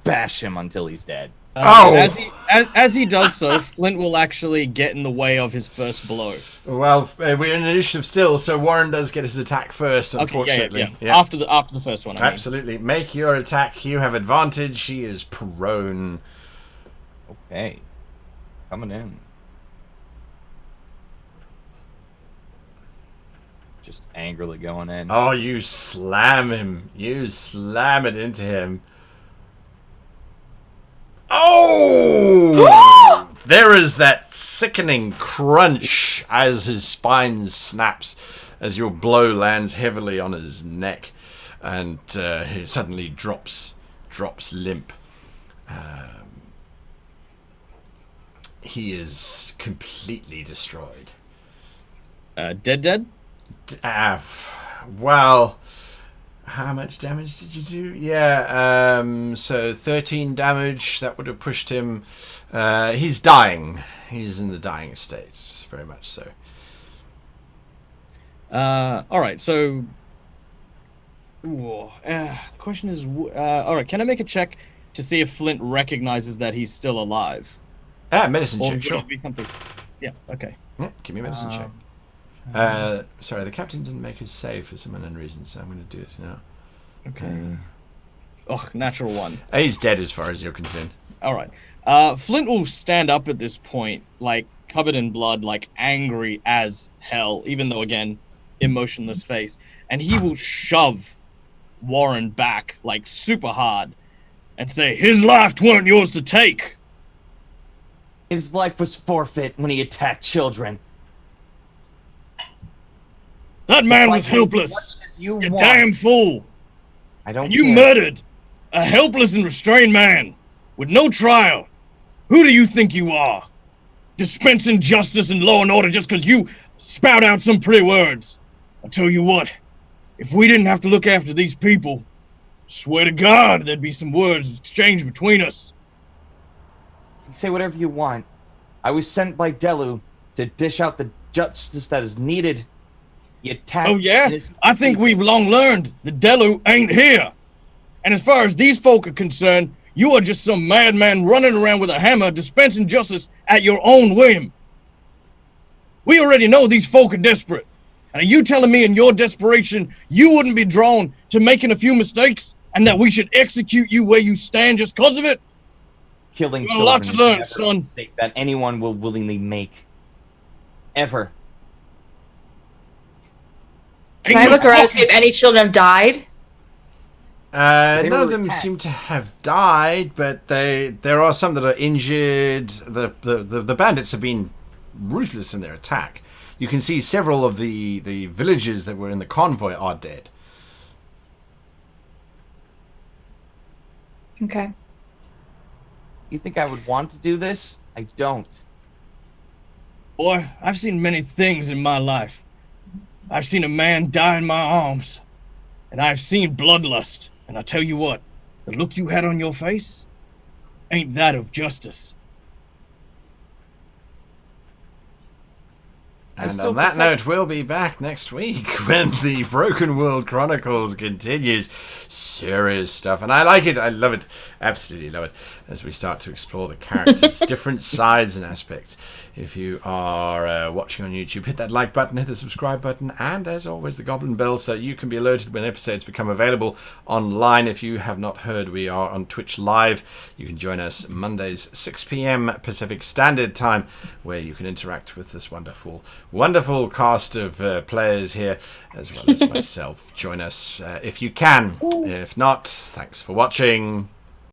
bash him until he's dead. As he does so, Flint will actually get in the way of his first blow. well, we're in initiative still, so Warren does get his attack first, unfortunately. Okay, yeah. After the first one. I mean. Absolutely. Make your attack. You have advantage. He is prone. Okay. Coming in. Just angrily going in. Oh, you slam him. You slam it into him. Oh! There is that sickening crunch as his spine snaps as your blow lands heavily on his neck, and he suddenly drops limp. He is completely destroyed. Dead? Well, how much damage did you do? Yeah, so 13 damage. That would have pushed him. He's dying. He's in the dying states, very much so. All right, so... the question is... all right, can I make a check to see if Flint recognizes that he's still alive? Medicine Or check, would sure. it be something... Yeah, okay. Yeah, give me a medicine check. Sorry, the captain didn't make his save for some unknown reason, so I'm going to do it now. Okay. Natural one. He's dead as far as you're concerned. All right. Flint will stand up at this point, like, covered in blood, like, angry as hell, even though, again, emotionless face. And he will shove Warren back, like, super hard, and say, his life weren't yours to take. His life was forfeit when he attacked children. That man was helpless. You You want. damn fool. I don't. And you care. murdered a helpless and restrained man with no trial. Who do you think you are? Dispensing justice and law and order just because you spout out some pretty words. I'll tell you what, if we didn't have to look after these people, swear to God there'd be some words exchanged between us. You say whatever you want. I was sent by Delu to dish out the justice that is needed. You attacked. Oh yeah? innocent I think people. we've long learned the Delu ain't here. And as far as these folk are concerned, you are just some madman running around with a hammer dispensing justice at your own whim. We already know these folk are desperate. And are you telling me in your desperation you wouldn't be drawn to making a few mistakes and that we should execute you where you stand just because of it? killing You got a children. lot to is learn, never a son. mistake that anyone will willingly make. Ever. Can I look around to see if any children have died? None were of them attacked. seem to have died, but there are some that are injured. The bandits have been ruthless in their attack. You can see several of the villagers that were in the convoy are dead. Okay. You think I would want to do this? I don't. Boy, I've seen many things in my life. I've seen a man die in my arms, and I've seen bloodlust. And I tell you what, the look you had on your face ain't that of justice. And on that note, we'll be back next week when the Broken World Chronicles continues. Serious stuff. And I like it. I love it. Absolutely love it. As we start to explore the characters, different sides and aspects. If you are watching on YouTube, hit that like button, hit the subscribe button, and as always, the goblin bell so you can be alerted when episodes become available online. If you have not heard, we are on Twitch Live. You can join us Mondays, 6 p.m. Pacific Standard Time, where you can interact with this wonderful cast of players here, as well as myself. Join us if you can. If not, thanks for watching.